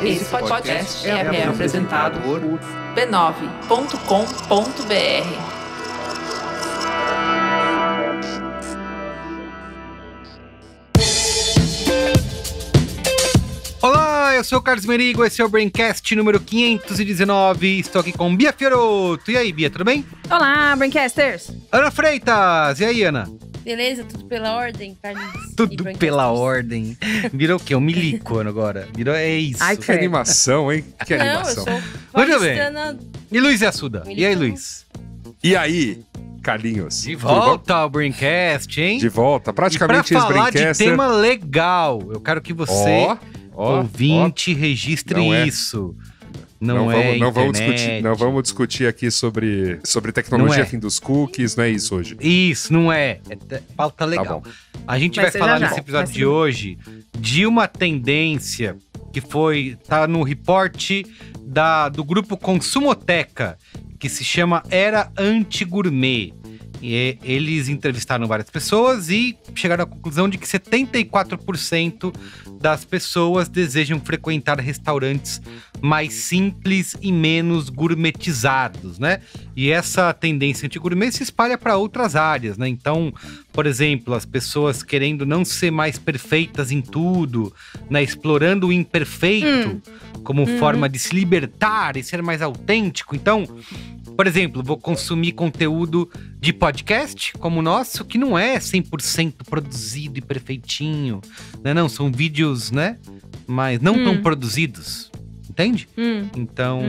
Esse podcast é apresentado por b9.com.br. Olá, eu sou o Carlos Merigo, esse é o Braincast número 519. Estou aqui com Bia Fiorotto. E aí, Bia, tudo bem? Olá, Braincasters! Ana Freitas. E aí, Ana? Beleza? Tudo pela ordem, Carlinhos? Tudo pela ordem. Virou o quê? Um milico agora. É isso. Ai, Que animação, hein? Que Não, animação. eu sou Muito bem. paulistana. E Luiz Assuda? E aí, Luiz? E aí, Carlinhos? De Tudo bom? volta ao Braincast, hein? De volta. Praticamente e pra falar de ex-Braincaster. tema legal, eu quero que você, ouvinte, registre Não é. isso. Não vamos internet. discutir aqui sobre tecnologia, Não é. fim dos cookies, não é isso hoje. Isso, não é. Pauta legal. bom. A gente Vai vai ser falar já. nesse episódio Vai de ser. hoje de uma tendência que tá no report do grupo Consumoteca, que se chama Era Anti-Gourmet. E eles entrevistaram várias pessoas e chegaram à conclusão de que 74% das pessoas desejam frequentar restaurantes mais simples e menos gourmetizados, né? E essa tendência anti-gourmet se espalha para outras áreas, né? Então, por exemplo, as pessoas querendo não ser mais perfeitas em tudo, né? Explorando o imperfeito como forma de se libertar e ser mais autêntico. Então, por exemplo, vou consumir conteúdo de podcast como o nosso, que não é 100% produzido e perfeitinho, né? Não, são vídeos, né? Mas não tão produzidos, entende? Então,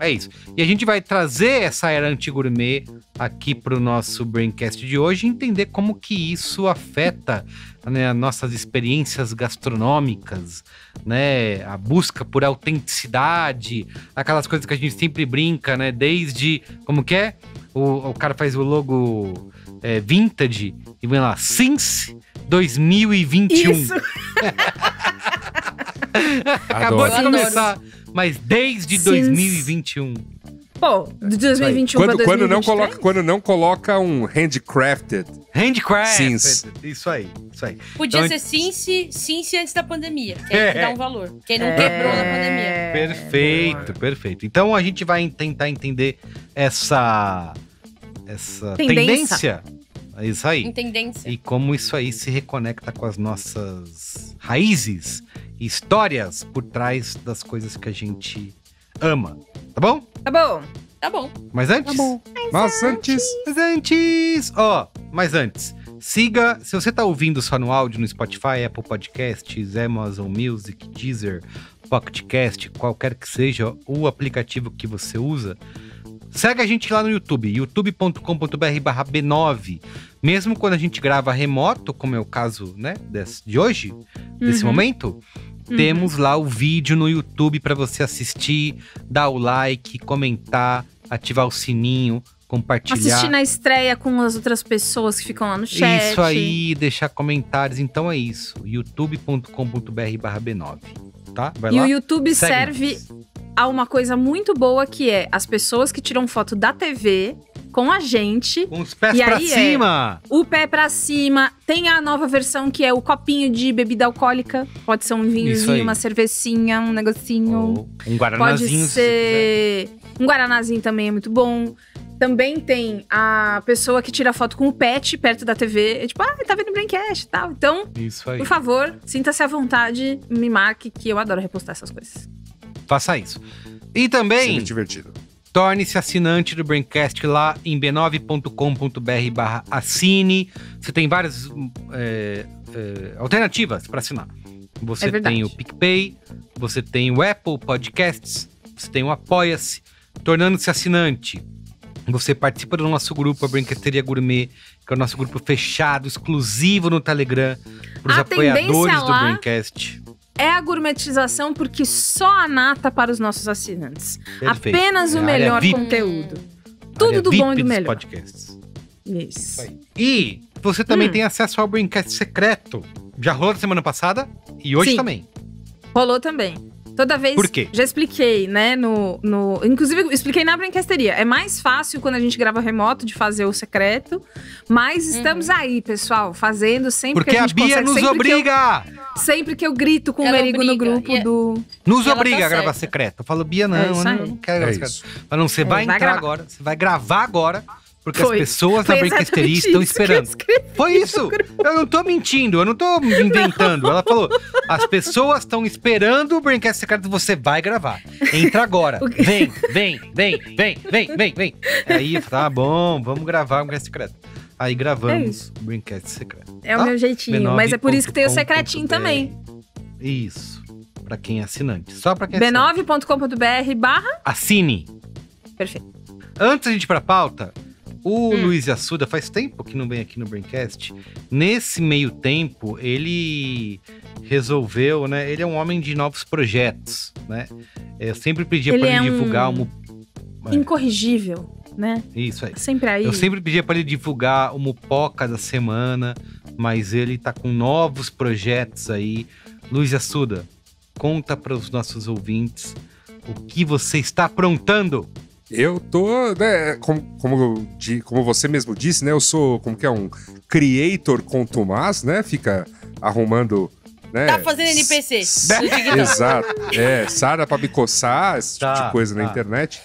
é isso. E a gente vai trazer essa era anti-gourmet aqui pro nosso Braincast de hoje e entender como que isso afeta, né, nossas experiências gastronômicas, né, a busca por autenticidade, aquelas coisas que a gente sempre brinca, né, desde, como que é? O cara faz o logo vintage e vem lá, since 2021. Isso! Acabou de Adoro. começar, mas desde Since. 2021. Pô, de 2021 pra Quando 2023? não coloca um handcrafted. Handcraft. Since. Isso aí. Podia Então, ser Cincy antes da pandemia. Que aí que dá um valor. Quem não quebrou na pandemia. Perfeito. Então a gente vai tentar entender essa tendência. É isso aí. Em tendência. E como isso aí se reconecta com as nossas raízes e histórias por trás das coisas que a gente ama. Tá bom? Tá bom. Tá bom. Mas antes? Mas antes. Mas antes, siga, se você tá ouvindo só no áudio, no Spotify, Apple Podcasts, Amazon Music, Deezer, Pocket Cast, qualquer que seja o aplicativo que você usa, segue a gente lá no YouTube, youtube.com.br/B9. Mesmo quando a gente grava remoto, como é o caso, né, de hoje, desse momento, temos lá o vídeo no YouTube para você assistir, dar o like, comentar, ativar o sininho, compartilhar. Assistir na estreia com as outras pessoas que ficam lá no chat. Isso aí, deixar comentários. Então é isso, youtube.com.br/B9, tá? Vai E lá. o YouTube segue serve nós. a uma coisa muito boa, que é as pessoas que tiram foto da TV com a gente. Com os pés E pra aí cima. O pé pra cima. Tem a nova versão que é o copinho de bebida alcoólica. Pode ser um Isso aí. vinhozinho, uma cervecinha, um negocinho. Ou um Pode guaranazinho, se você quiser. ser um guaranazinho também é muito bom. Também tem a pessoa que tira foto com o pet perto da TV. É tipo, tá vendo o Braincast e tal. Então, Isso aí. por favor, sinta-se à vontade, me marque, que eu adoro repostar essas coisas. Faça isso. E também, Sempre divertido. torne-se assinante do Braincast lá em b9.com.br/assine. Você tem várias alternativas para assinar. Você É verdade. tem o PicPay, você tem o Apple Podcasts, você tem o Apoia-se. Tornando-se assinante, você participa do nosso grupo, a Brinqueteria Gourmet, que é o nosso grupo fechado, exclusivo no Telegram, para os A apoiadores tendência do lá Braincast. É a gourmetização, porque só a nata para os nossos assinantes. Perfeito. Apenas É o a área melhor VIP. conteúdo. Tudo Área do VIP bom e do dos melhor. podcasts. Isso. E você também tem acesso ao Braincast secreto. Já rolou da semana passada e hoje Sim. também. Rolou também. Toda vez. Por quê? Já expliquei, né? Inclusive, eu expliquei na Brinquesteria. É mais fácil quando a gente grava remoto de fazer o secreto. Mas estamos aí, pessoal, fazendo sempre Porque que a a gente Bia consegue. nos sempre que eu- obriga! Sempre que eu grito com o Ela Merigo no briga, grupo e- do... Nos E ela obriga tá a gravar certa. secreto. Eu falo, Bia, não, É isso eu aí. não quero gravar É secreto. isso. Mas não, você vai vai entrar gravar. agora, você vai gravar agora, porque Foi. as pessoas da Foi Brinquesteria exatamente estão isso que eu esperando. escrevi Foi no isso. grupo. Eu não tô mentindo, eu não tô inventando. Ela falou, as pessoas estão esperando o Brinquedo Secreto, você vai gravar. Entra agora. O quê? Vem. Aí eu falei, tá bom, vamos gravar o Brinquedo Secreto. Aí É gravamos isso. o Brinquedo Secreto. É tá? o meu jeitinho, mas é por isso que tem o secretinho b9.com.br. também. Isso. Pra quem é assinante. Só pra quem é assinante. b9.com.br/. Assine. Perfeito. Antes de a gente ir pra pauta, o Luiz Assuda faz tempo que não vem aqui no Braincast. Nesse meio tempo, ele resolveu, né? Ele é um homem de novos projetos, né? Eu sempre pedia Ele pra é ele um- divulgar Incorrigível, né? Isso aí. Sempre aí. Eu sempre pedia pra ele divulgar o Mupoca da semana, mas ele tá com novos projetos aí. Luiz Assuda, conta para os nossos ouvintes o que você está aprontando. Eu tô, né, como você mesmo disse, né? Eu sou, como que é, um creator contumaz, né? Fica arrumando, né? Tá fazendo NPC. do TikTok. Exato. Sara pra me coçar, esse tipo Tá, de coisa na tá. internet.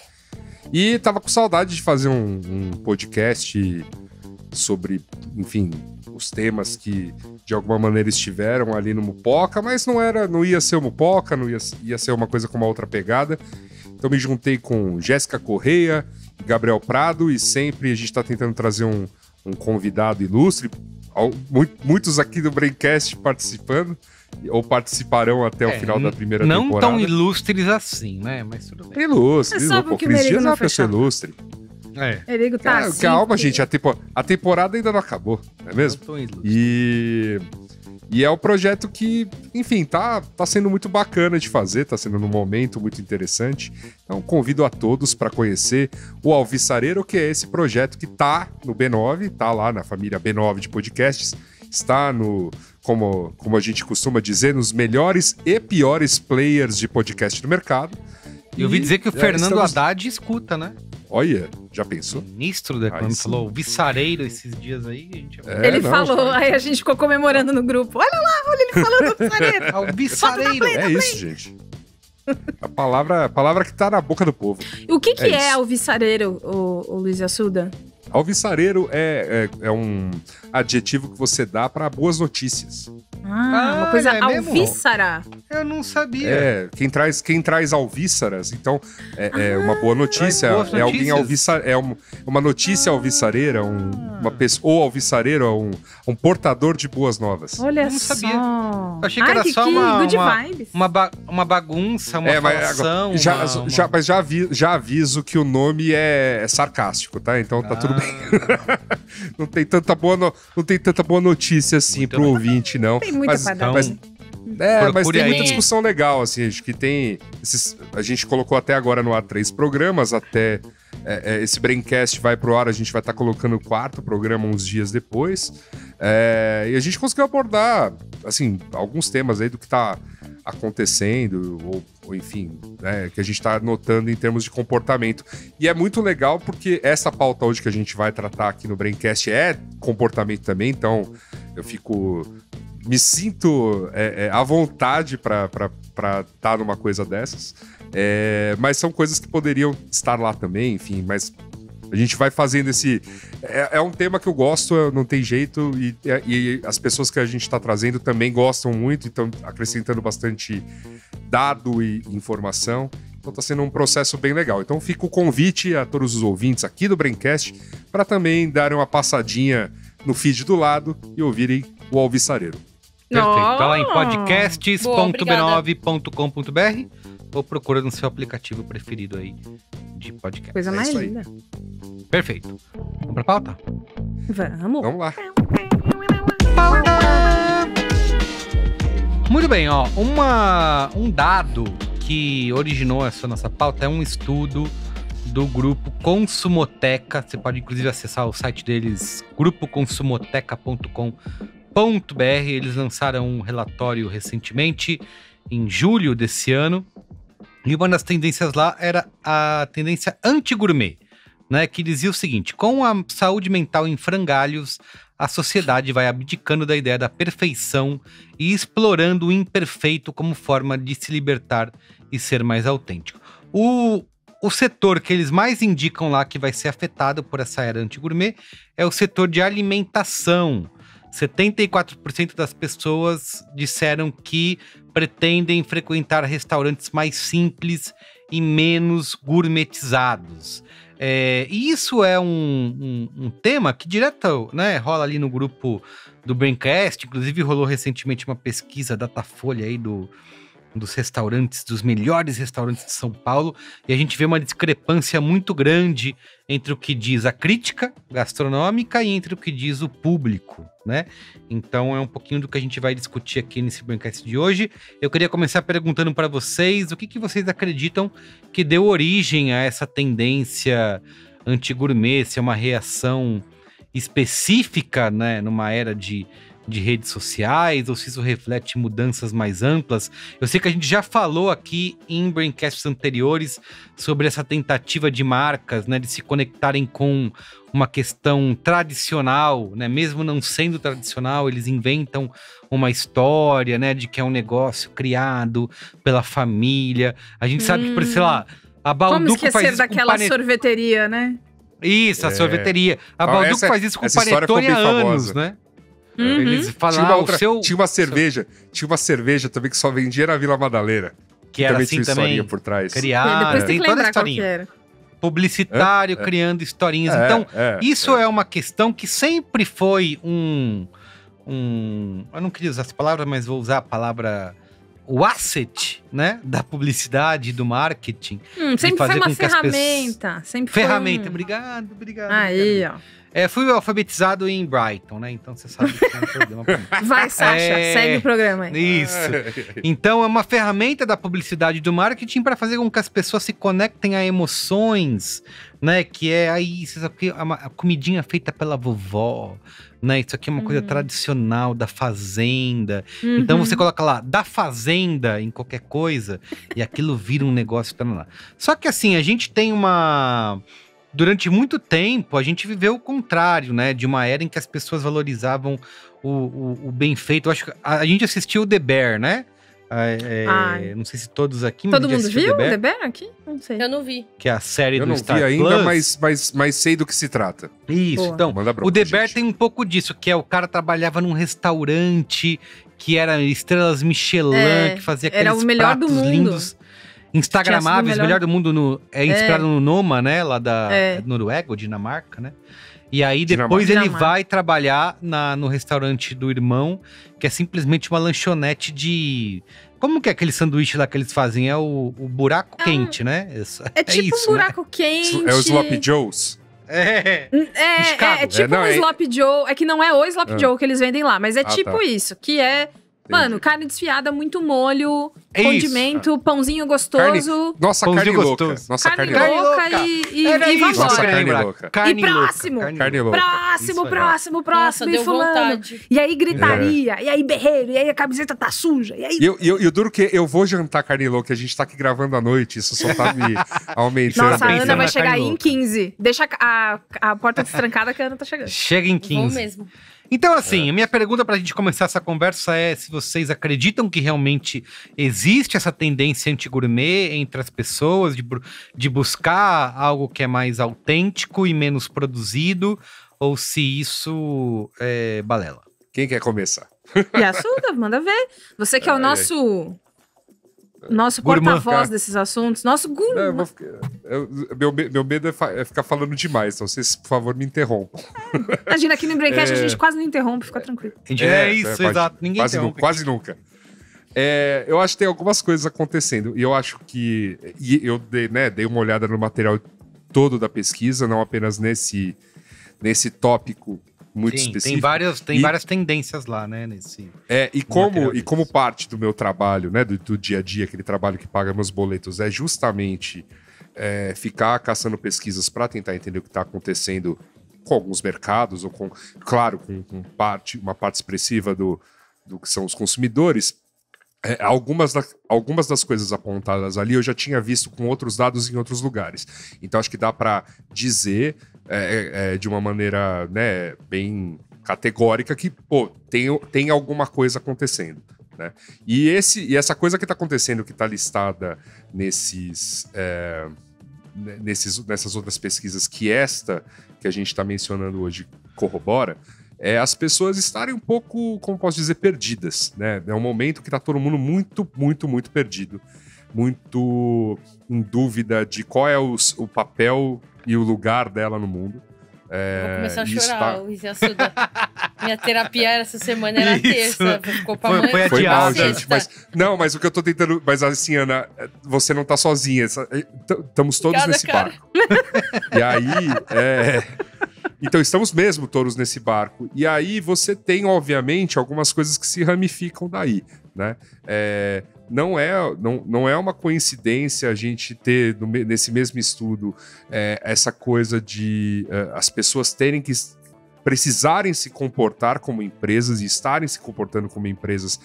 E tava com saudade de fazer um podcast sobre, enfim, os temas que de alguma maneira estiveram ali no Mupoca, mas não ia ser o Mupoca, ia ser uma coisa com uma outra pegada. Então me juntei com Jéssica Correia e Gabriel Prado e sempre a gente tá tentando trazer um convidado ilustre. Muitos aqui do Braincast participando, ou participarão até o final da primeira não temporada. tão ilustres assim, né? Mas tudo bem. Ilustre, É só porque o Cris Merigo Dias é não uma pessoa fechou. ilustre. Merigo tá assim. Calma, gente, a temporada ainda não acabou, não é mesmo? Não tão ilustre. E é um projeto que, enfim, tá sendo muito bacana de fazer, tá sendo num momento muito interessante. Então convido a todos para conhecer o Alvissareiro, que é esse projeto que tá no B9, tá lá na família B9 de podcasts, está no, como a gente costuma dizer, nos melhores e piores players de podcast do mercado. Eu ouvi dizer que o Fernando estamos- Haddad escuta, né? Olha, já pensou? Ministro da Aí Economia sim. falou, o viçareiro esses dias aí. A gente... Ele não, falou, aí a gente ficou comemorando no grupo. Olha lá, olha ele falando do Sareto. Ah, o viçareiro. É isso, gente. A palavra que tá na boca do povo. O que É é isso. alvissareiro, o Luiz Assuda? Alvissareiro é um adjetivo que você dá para boas notícias. Uma coisa é mesmo? alvíssara. Eu não sabia. Quem traz alvíssaras, então é uma boa notícia. Traz boas É alguém notícias. uma notícia alvissareira, uma pessoa ou alvissareiro, um portador de boas novas. Olha Eu não só. sabia. Eu achei que Ai, era só good uma- vibes. Uma bagunça, uma Mas falação. mas já aviso que o nome é sarcástico, tá? Então tá tudo bem. Não tem tanta boa notícia assim Muito pro bem. ouvinte, não. Tem muita pra dar. mas Procure tem aí. muita discussão legal, assim, acho que tem a gente colocou até agora no ar 3 programas, até esse Braincast vai pro ar, a gente vai estar colocando o 4º programa uns dias depois, e a gente conseguiu abordar, assim, alguns temas aí do que tá acontecendo, ou enfim, né, que a gente tá notando em termos de comportamento. E é muito legal porque essa pauta hoje que a gente vai tratar aqui no Braincast é comportamento também, então eu me sinto à vontade para estar numa coisa dessas. Mas são coisas que poderiam estar lá também, enfim, mas a gente vai fazendo esse... É um tema que eu gosto, não tem jeito, e as pessoas que a gente está trazendo também gostam muito, então acrescentando bastante dado e informação. Então tá sendo um processo bem legal. Então fica o convite a todos os ouvintes aqui do Braincast para também darem uma passadinha no feed do lado e ouvirem o Alvissareiro. Perfeito. Tá lá em Boa, obrigada. podcasts.b9.com.br ou procura no seu aplicativo preferido aí de podcast. Coisa É mais isso aí. linda. Perfeito. Vamos pra pauta? Vamos. Vamos lá. Muito bem, ó. Um dado que originou essa nossa pauta é um estudo do grupo Consumoteca. Você pode inclusive acessar o site deles, grupoconsumoteca.com.br. Eles lançaram um relatório recentemente, em julho desse ano. E uma das tendências lá era a tendência anti-gourmet, né? Que dizia o seguinte: com a saúde mental em frangalhos, a sociedade vai abdicando da ideia da perfeição e explorando o imperfeito como forma de se libertar e ser mais autêntico. O setor que eles mais indicam lá que vai ser afetado por essa era anti-gourmet é o setor de alimentação. 74% das pessoas disseram que pretendem frequentar restaurantes mais simples e menos gourmetizados. E isso é um tema que direto, né, rola ali no grupo do Braincast. Inclusive rolou recentemente uma pesquisa Datafolha aí dos restaurantes, dos melhores restaurantes de São Paulo, e a gente vê uma discrepância muito grande entre o que diz a crítica gastronômica e entre o que diz o público, né? Então é um pouquinho do que a gente vai discutir aqui nesse Braincast de hoje. Eu queria começar perguntando para vocês o que vocês acreditam que deu origem a essa tendência anti-gourmet, se é uma reação específica, né, numa era de redes sociais, ou se isso reflete mudanças mais amplas. Eu sei que a gente já falou aqui em Braincasts anteriores sobre essa tentativa de marcas, né, de se conectarem com uma questão tradicional, né, mesmo não sendo tradicional, eles inventam uma história, né, de que é um negócio criado pela família. A gente sabe que, por sei lá, a Balduco faz isso daquela sorveteria, né? Isso, a sorveteria. A Balduco faz isso com panetone há anos, né? Eles falam, tinha uma cerveja também que só vendia na Vila Madalena. Que era também assim tinha também, historinha por trás. Depois tem toda a historinha. Publicitário criando historinhas. Então, isso é uma questão que sempre foi eu não queria usar essa palavra, mas vou usar a palavra o asset, né, da publicidade e do marketing. Sempre foi uma ferramenta. Ferramenta, obrigado. Aí, ó. Fui alfabetizado em Brighton, né? Então você sabe que não é um problema pra mim. Vai, Sasha, segue o programa aí. Isso. Então é uma ferramenta da publicidade e do marketing para fazer com que as pessoas se conectem a emoções, né? Que é isso aqui, a comidinha feita pela vovó, né? Isso aqui é uma coisa tradicional da fazenda. Então você coloca lá, da fazenda em qualquer coisa e aquilo vira um negócio. Lá. Só que assim, a gente tem durante muito tempo, a gente viveu o contrário, né? De uma era em que as pessoas valorizavam o bem feito. Eu acho que a gente assistiu o The Bear, né? Não sei se todos aqui... Todo mundo viu o The Bear aqui? Não sei. Eu não vi. Que é a série do Star Plus. Eu não vi ainda, mas sei do que se trata. Isso, Boa. então, o The Bear tem um pouco disso, que é o cara trabalhava num restaurante, que era estrelas Michelin, que fazia aqueles era o melhor pratos do mundo. Lindos. Instagramáveis, melhor do mundo inspirado no Noma, né? Lá da Noruega ou Dinamarca, né? E aí depois ele vai trabalhar no restaurante do irmão, que é simplesmente uma lanchonete de... Como que é aquele sanduíche lá que eles fazem? É o buraco quente, né? É tipo isso, um buraco quente. É o Sloppy Joe's. É tipo um Sloppy Joe. É que não é o Sloppy Joe que eles vendem lá, mas é tipo isso, que é... Mano, carne desfiada, muito molho, condimento, pãozinho gostoso. Carne louca. Nossa, carne louca e vambora. Nossa, carne louca. Carne e próximo. louca. Carne louca. Próximo. Nossa, e deu fulano. vontade. E aí gritaria, e aí berreiro, e aí a camiseta tá suja. E aí... E o duro que eu vou jantar carne louca, a gente tá aqui gravando à noite, isso só tá me aumentando. Nossa, a Ana vai chegar aí em 15. Deixa a porta destrancada que a Ana tá chegando. Chega em 15. Vou mesmo. Então, assim, a minha pergunta pra gente começar essa conversa é se vocês acreditam que realmente existe essa tendência anti-gourmet entre as pessoas, de buscar algo que é mais autêntico e menos produzido, ou se isso é balela. Quem quer começar? Yasuda, manda ver. Você que é o nosso porta-voz desses assuntos, nosso guru. Meu medo é ficar falando demais, então vocês, por favor, me interrompam. Imagina, aqui no Braincast a gente quase não interrompe, fica tranquilo. Exato, ninguém interrompe. Quase nunca. Eu acho que tem algumas coisas acontecendo, e eu acho que... eu dei uma olhada no material todo da pesquisa, não apenas nesse tópico muito específico. Tem várias tendências lá, né? E como parte do meu trabalho, né? Do dia a dia, aquele trabalho que paga meus boletos, é justamente ficar caçando pesquisas para tentar entender o que está acontecendo com alguns mercados, ou com uma parte expressiva do que são os consumidores. Algumas das coisas apontadas ali eu já tinha visto com outros dados em outros lugares. Então acho que dá para dizer de uma maneira, né, bem categórica que, tem alguma coisa acontecendo, né? E essa coisa que está acontecendo, que está listada nessas outras pesquisas que a gente está mencionando hoje corrobora, as pessoas estarem um pouco, como posso dizer, perdidas, né? É um momento que está todo mundo muito, muito, muito perdido, muito em dúvida de qual é o papel e o lugar dela no mundo. Vou começar a chorar, Luiz Assuda. Minha terapia essa semana era terça. Ficou pra amanhã. Foi mal, gente. Mas o que eu tô tentando... Mas assim, Ana, você não tá sozinha. Estamos todos nesse barco. E aí... Então, estamos mesmo todos nesse barco. E aí você tem, obviamente, algumas coisas que se ramificam daí, né? Não é uma coincidência a gente ter, nesse mesmo estudo, essa coisa de as pessoas precisarem se comportar como empresas e estarem se comportando como empresas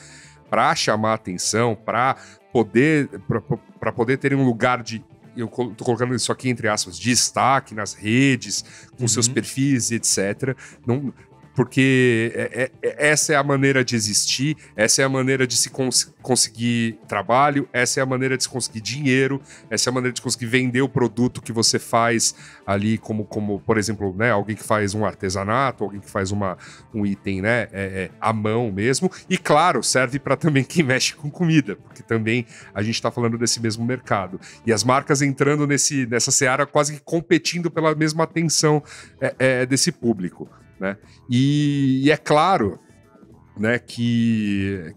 para chamar atenção, para poder terem um lugar de... Eu tô colocando isso aqui entre aspas, de destaque nas redes, com seus perfis, etc. Porque essa é a maneira de existir, essa é a maneira de se conseguir trabalho, essa é a maneira de se conseguir dinheiro, essa é a maneira de conseguir vender o produto que você faz ali, como por exemplo, né, alguém que faz um artesanato, alguém que faz um item, né, à mão mesmo. E claro, serve para também quem mexe com comida, porque também a gente está falando desse mesmo mercado. E as marcas entrando nessa seara quase que competindo pela mesma atenção desse público, né? E é claro, né, que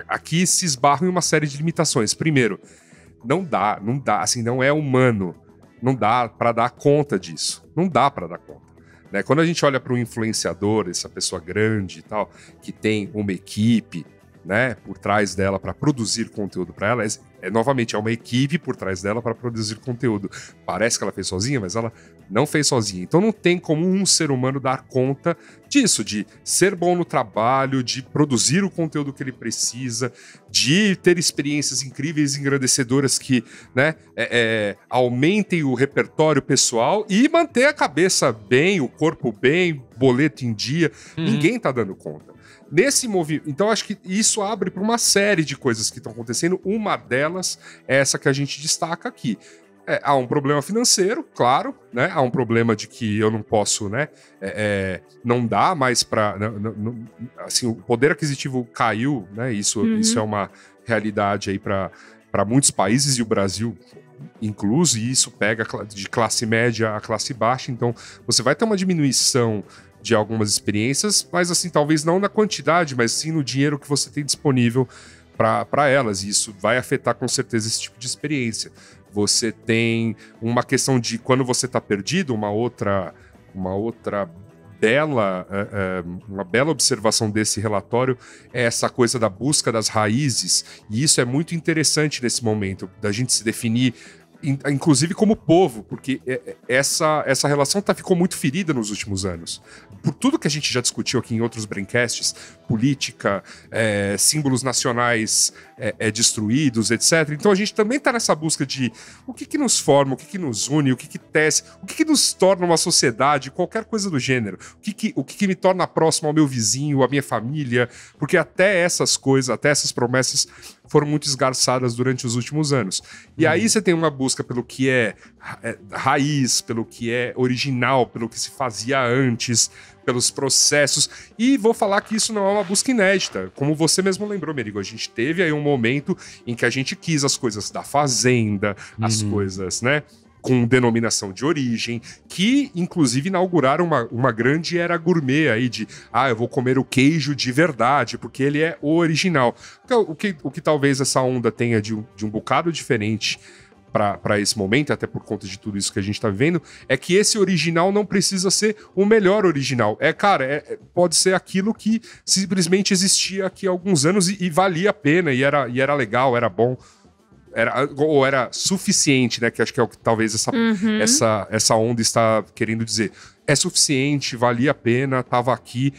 aqui se esbarram em uma série de limitações. Primeiro, não dá, assim, não é humano, não dá para dar conta disso, não dá para dar conta, né? Quando a gente olha para um influenciador, essa pessoa grande e tal, que tem uma equipe, né, por trás dela para produzir conteúdo para ela, novamente, é uma equipe por trás dela para produzir conteúdo. Parece que ela fez sozinha, mas ela não fez sozinha. Então não tem como um ser humano dar conta disso, de ser bom no trabalho, de produzir o conteúdo que ele precisa, de ter experiências incríveis e engrandecedoras que, né, aumentem o repertório pessoal e manter a cabeça bem, o corpo bem, boleto em dia. Ninguém tá dando conta. Nesse movimento, então acho que isso abre para uma série de coisas que estão acontecendo. Uma delas é essa que a gente destaca aqui. Há um problema financeiro, claro, né? Há um problema de que eu não posso, né? Não dá mais para, assim, o poder aquisitivo caiu, né? Isso é uma realidade aí para muitos países e o Brasil incluso, e isso pega de classe média a classe baixa. Então você vai ter uma diminuição de algumas experiências, mas assim, talvez não na quantidade, mas sim no dinheiro que você tem disponível para elas, e isso vai afetar com certeza esse tipo de experiência. Você tem uma questão de quando você está perdido, uma outra bela observação desse relatório é essa coisa da busca das raízes, e isso é muito interessante nesse momento, da gente se definir inclusive como povo, porque essa relação ficou muito ferida nos últimos anos. Por tudo que a gente já discutiu aqui em outros braincasts, política, símbolos nacionais destruídos, etc. Então a gente também está nessa busca de o que nos forma, o que nos une, o que tece, o que nos torna uma sociedade, qualquer coisa do gênero. O que me torna próximo ao meu vizinho, à minha família, porque até essas coisas, até essas promessas foram muito esgarçadas durante os últimos anos. E aí você tem uma busca pelo que é raiz, pelo que é original, pelo que se fazia antes, pelos processos. E vou falar que isso não é uma busca inédita. Como você mesmo lembrou, Merigo, a gente teve aí um momento em que a gente quis as coisas da fazenda, as coisas, né, com denominação de origem, que inclusive inauguraram uma grande era gourmet aí de, eu vou comer o queijo de verdade, porque ele é o original. O que talvez essa onda tenha de um bocado diferente para esse momento, até por conta de tudo isso que a gente tá vivendo, é que esse original não precisa ser o melhor original. Pode ser aquilo que simplesmente existia aqui há alguns anos e valia a pena, e era legal, era bom. Era suficiente, né? Que acho que é o que talvez essa onda está querendo dizer. É suficiente, valia a pena, tava aqui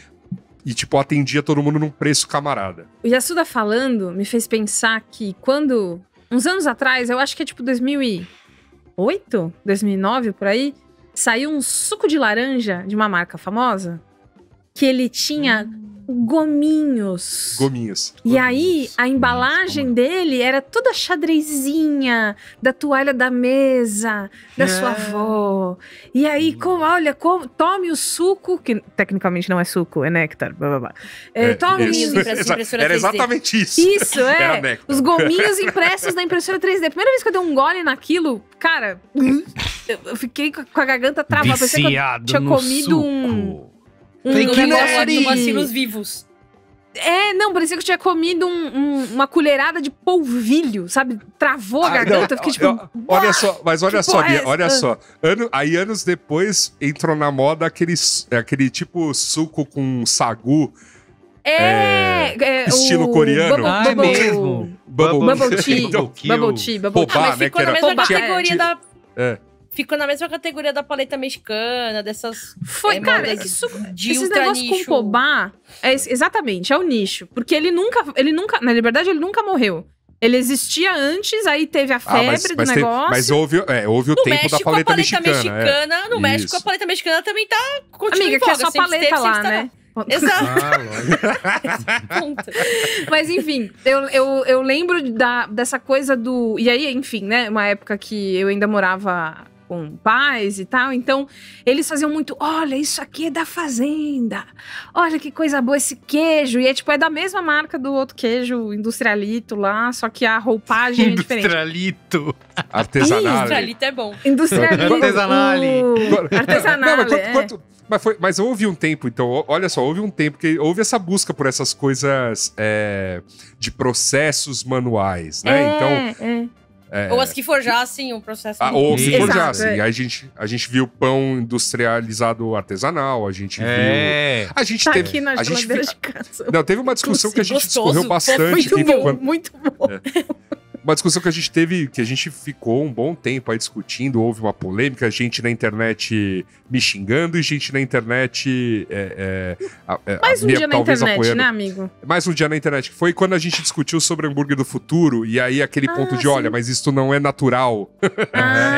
e, tipo, atendia todo mundo num preço camarada. O Yasuda falando me fez pensar que quando, uns anos atrás, eu acho que é tipo 2008, 2009, por aí, saiu um suco de laranja de uma marca famosa. que ele tinha gominhos. E aí, a embalagem dele era toda xadrezinha da toalha da mesa, da sua avó. E aí, tome o suco, que tecnicamente não é suco, é néctar, blá blá blá. Tome Era exatamente isso. Isso, os gominhos impressos na impressora 3D. A primeira vez que eu dei um gole naquilo, cara, eu fiquei com a garganta travada. Pensei que eu tinha comido um negócio de bacilos vivos. Parecia que eu tinha comido uma colherada de polvilho, sabe? Travou a garganta, fiquei tipo... Olha só. Aí anos depois entrou na moda aquele tipo suco com sagu. Estilo coreano. É mesmo. Bubble tea. Pobá, né? Ficou na mesma categoria da... Ficou na mesma categoria da paleta mexicana, dessas... Cara, esses negócios com pobá... Exatamente, é o nicho. Porque ele nunca... Na verdade, ele nunca morreu. Ele existia antes, aí teve a febre do negócio. Mas houve o tempo da paleta mexicana. No México, a paleta mexicana também tá... Amiga, que é só paleta lá, né? Exato. Mas enfim, eu lembro dessa coisa do... E aí, enfim, né? Uma época que eu ainda morava com pais e tal. Então, eles faziam muito... Olha, isso aqui é da fazenda. Olha que coisa boa esse queijo. E é da mesma marca do outro queijo, Industrialito lá. Só que a roupagem é diferente. Industrialito. Artesanal. Industrialito é bom. Industrialito. Artesanal. Mas houve um tempo, então, olha só, houve um tempo que houve essa busca por essas coisas de processos manuais, né? Ou as que forjassem o processo. Ou que forjassem. Aí a gente viu pão industrializado artesanal, a gente viu... A gente teve... aqui na geladeira de casa. Não, teve uma discussão que a gente discorreu bastante. Muito bom. Uma discussão que a gente teve, que a gente ficou um bom tempo aí discutindo, houve uma polêmica, gente na internet me xingando e gente na internet... Mais um dia na internet, apoiando. Né, amigo? Mais um dia na internet. Foi quando a gente discutiu sobre hambúrguer do futuro, e aí aquele ponto de, olha, mas isso não é natural.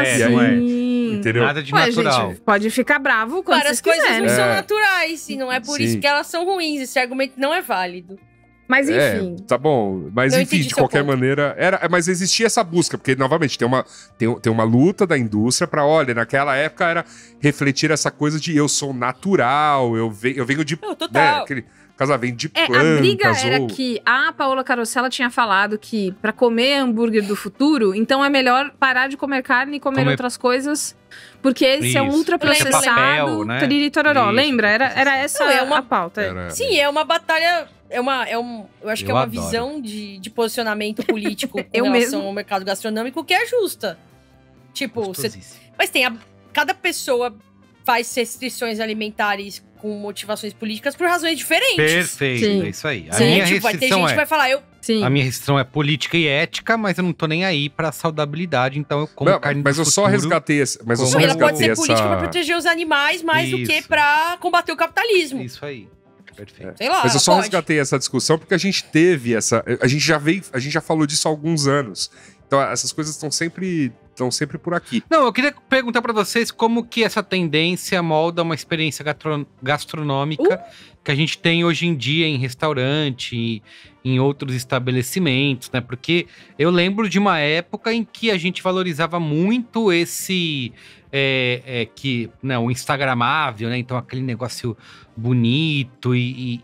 Sim. Entendeu? Nada de natural. Gente, pode ficar bravo quando Várias vocês coisas quiserem. não são naturais, e não é por isso que elas são ruins. Esse argumento não é válido. Mas enfim. Tá bom. Mas enfim, de qualquer maneira... Mas existia essa busca, porque, novamente, tem uma luta da indústria pra, olha, naquela época era refletir essa coisa de eu sou natural, eu venho de... Total. Casa vem de plantas. A briga era que a Paola Carosella tinha falado que pra comer hambúrguer do futuro, então é melhor parar de comer carne e comer outras coisas, porque esse é um ultraprocessado, papel, né? Tiriritororó. Lembra? Era essa a pauta. Sim, é uma batalha... eu acho que é uma visão de posicionamento político com relação ao mercado gastronômico que é justa. Tipo, mas cada pessoa faz restrições alimentares com motivações políticas por razões diferentes. Perfeito, Sim. é isso aí. A Sim, minha vai ter gente que vai falar, A minha restrição é política e ética, mas eu não tô nem aí pra saudabilidade, então eu como carne mas do eu futuro. só resgatei essa... Ela pode ser política pra proteger os animais mais do que pra combater o capitalismo. Isso aí. Perfeito. Sei lá, mas eu só resgatei essa discussão porque a gente teve essa... A gente já falou disso há alguns anos. Então essas coisas estão sempre por aqui. Não, eu queria perguntar pra vocês como que essa tendência molda uma experiência gastronômica que a gente tem hoje em dia em restaurante e em outros estabelecimentos, né? Porque eu lembro de uma época em que a gente valorizava muito esse... o instagramável, né? Então aquele negócio bonito e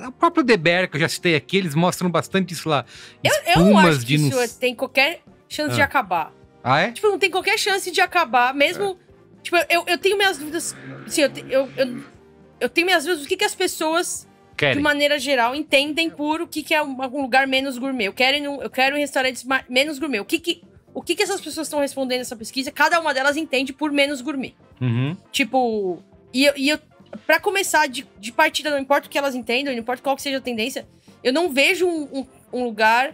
o próprio Deber, que eu já citei aqui, eles mostram bastante isso lá. Eu não acho que isso tem qualquer chance de acabar. Ah, é? Tipo, não tem qualquer chance de acabar, mesmo... Tipo, eu tenho minhas dúvidas... Assim, eu tenho minhas dúvidas do que as pessoas, de maneira geral, entendem por o que é um lugar menos gourmet. Eu quero restaurantes menos gourmet. O que essas pessoas estão respondendo nessa pesquisa? Cada uma delas entende por menos gourmet. Uhum. Tipo... Pra começar, de partida, não importa o que elas entendam, não importa qual que seja a tendência, eu não vejo um lugar,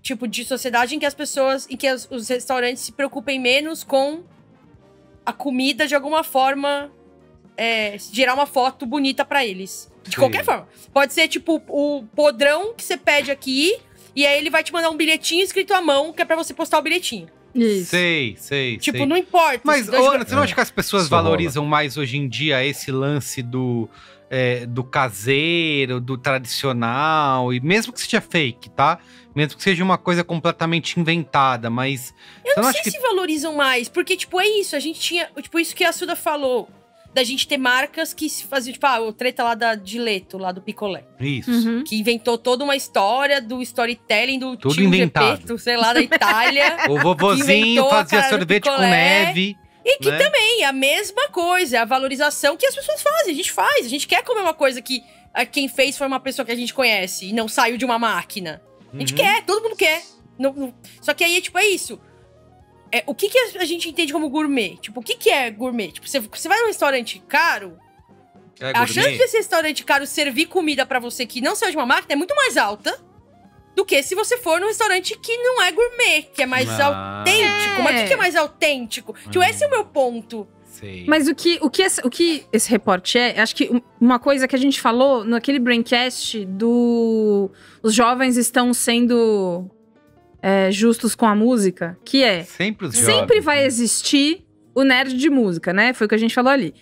tipo, de sociedade em que as pessoas, em que os restaurantes se preocupem menos com a comida, de alguma forma, gerar uma foto bonita pra eles. De qualquer forma. Pode ser, tipo, o podrão que você pede aqui, e aí ele vai te mandar um bilhetinho escrito à mão, que é pra você postar o bilhetinho. Isso. Sei. Tipo, não importa. Mas, Ana, você não acha que as pessoas Isso valorizam mais hoje em dia esse lance do caseiro, do tradicional, e mesmo que seja fake, tá? Mesmo que seja uma coisa completamente inventada, mas... Eu não sei se valorizam mais, porque, tipo, é isso. A gente tinha, tipo, isso que a Suda falou, da gente ter marcas que faziam, tipo, o treta lá da Dileto, lá do Picolé. Isso. Uhum. Que inventou toda uma história do storytelling do Tudo tio inventado. Gepeto, sei lá, da Itália. O vovozinho fazia sorvete com neve. E que né? também, a mesma coisa, a valorização que as pessoas fazem. A gente quer comer uma coisa que quem fez foi uma pessoa que a gente conhece e não saiu de uma máquina. A gente quer, todo mundo quer. Só que aí, tipo, é isso. O que a gente entende como gourmet? Tipo, o que é gourmet? Tipo, você vai num restaurante caro, a chance desse restaurante caro servir comida pra você que não saiu de uma máquina é muito mais alta do que se você for num restaurante que não é gourmet, que é mais autêntico. Mas o que é mais autêntico? Tipo, esse é o meu ponto. Sei. Mas o que esse reporte acho que uma coisa que a gente falou naquele Braincast os jovens estão sendo justos com a música, que sempre vai existir o nerd de música, né? Foi o que a gente falou ali.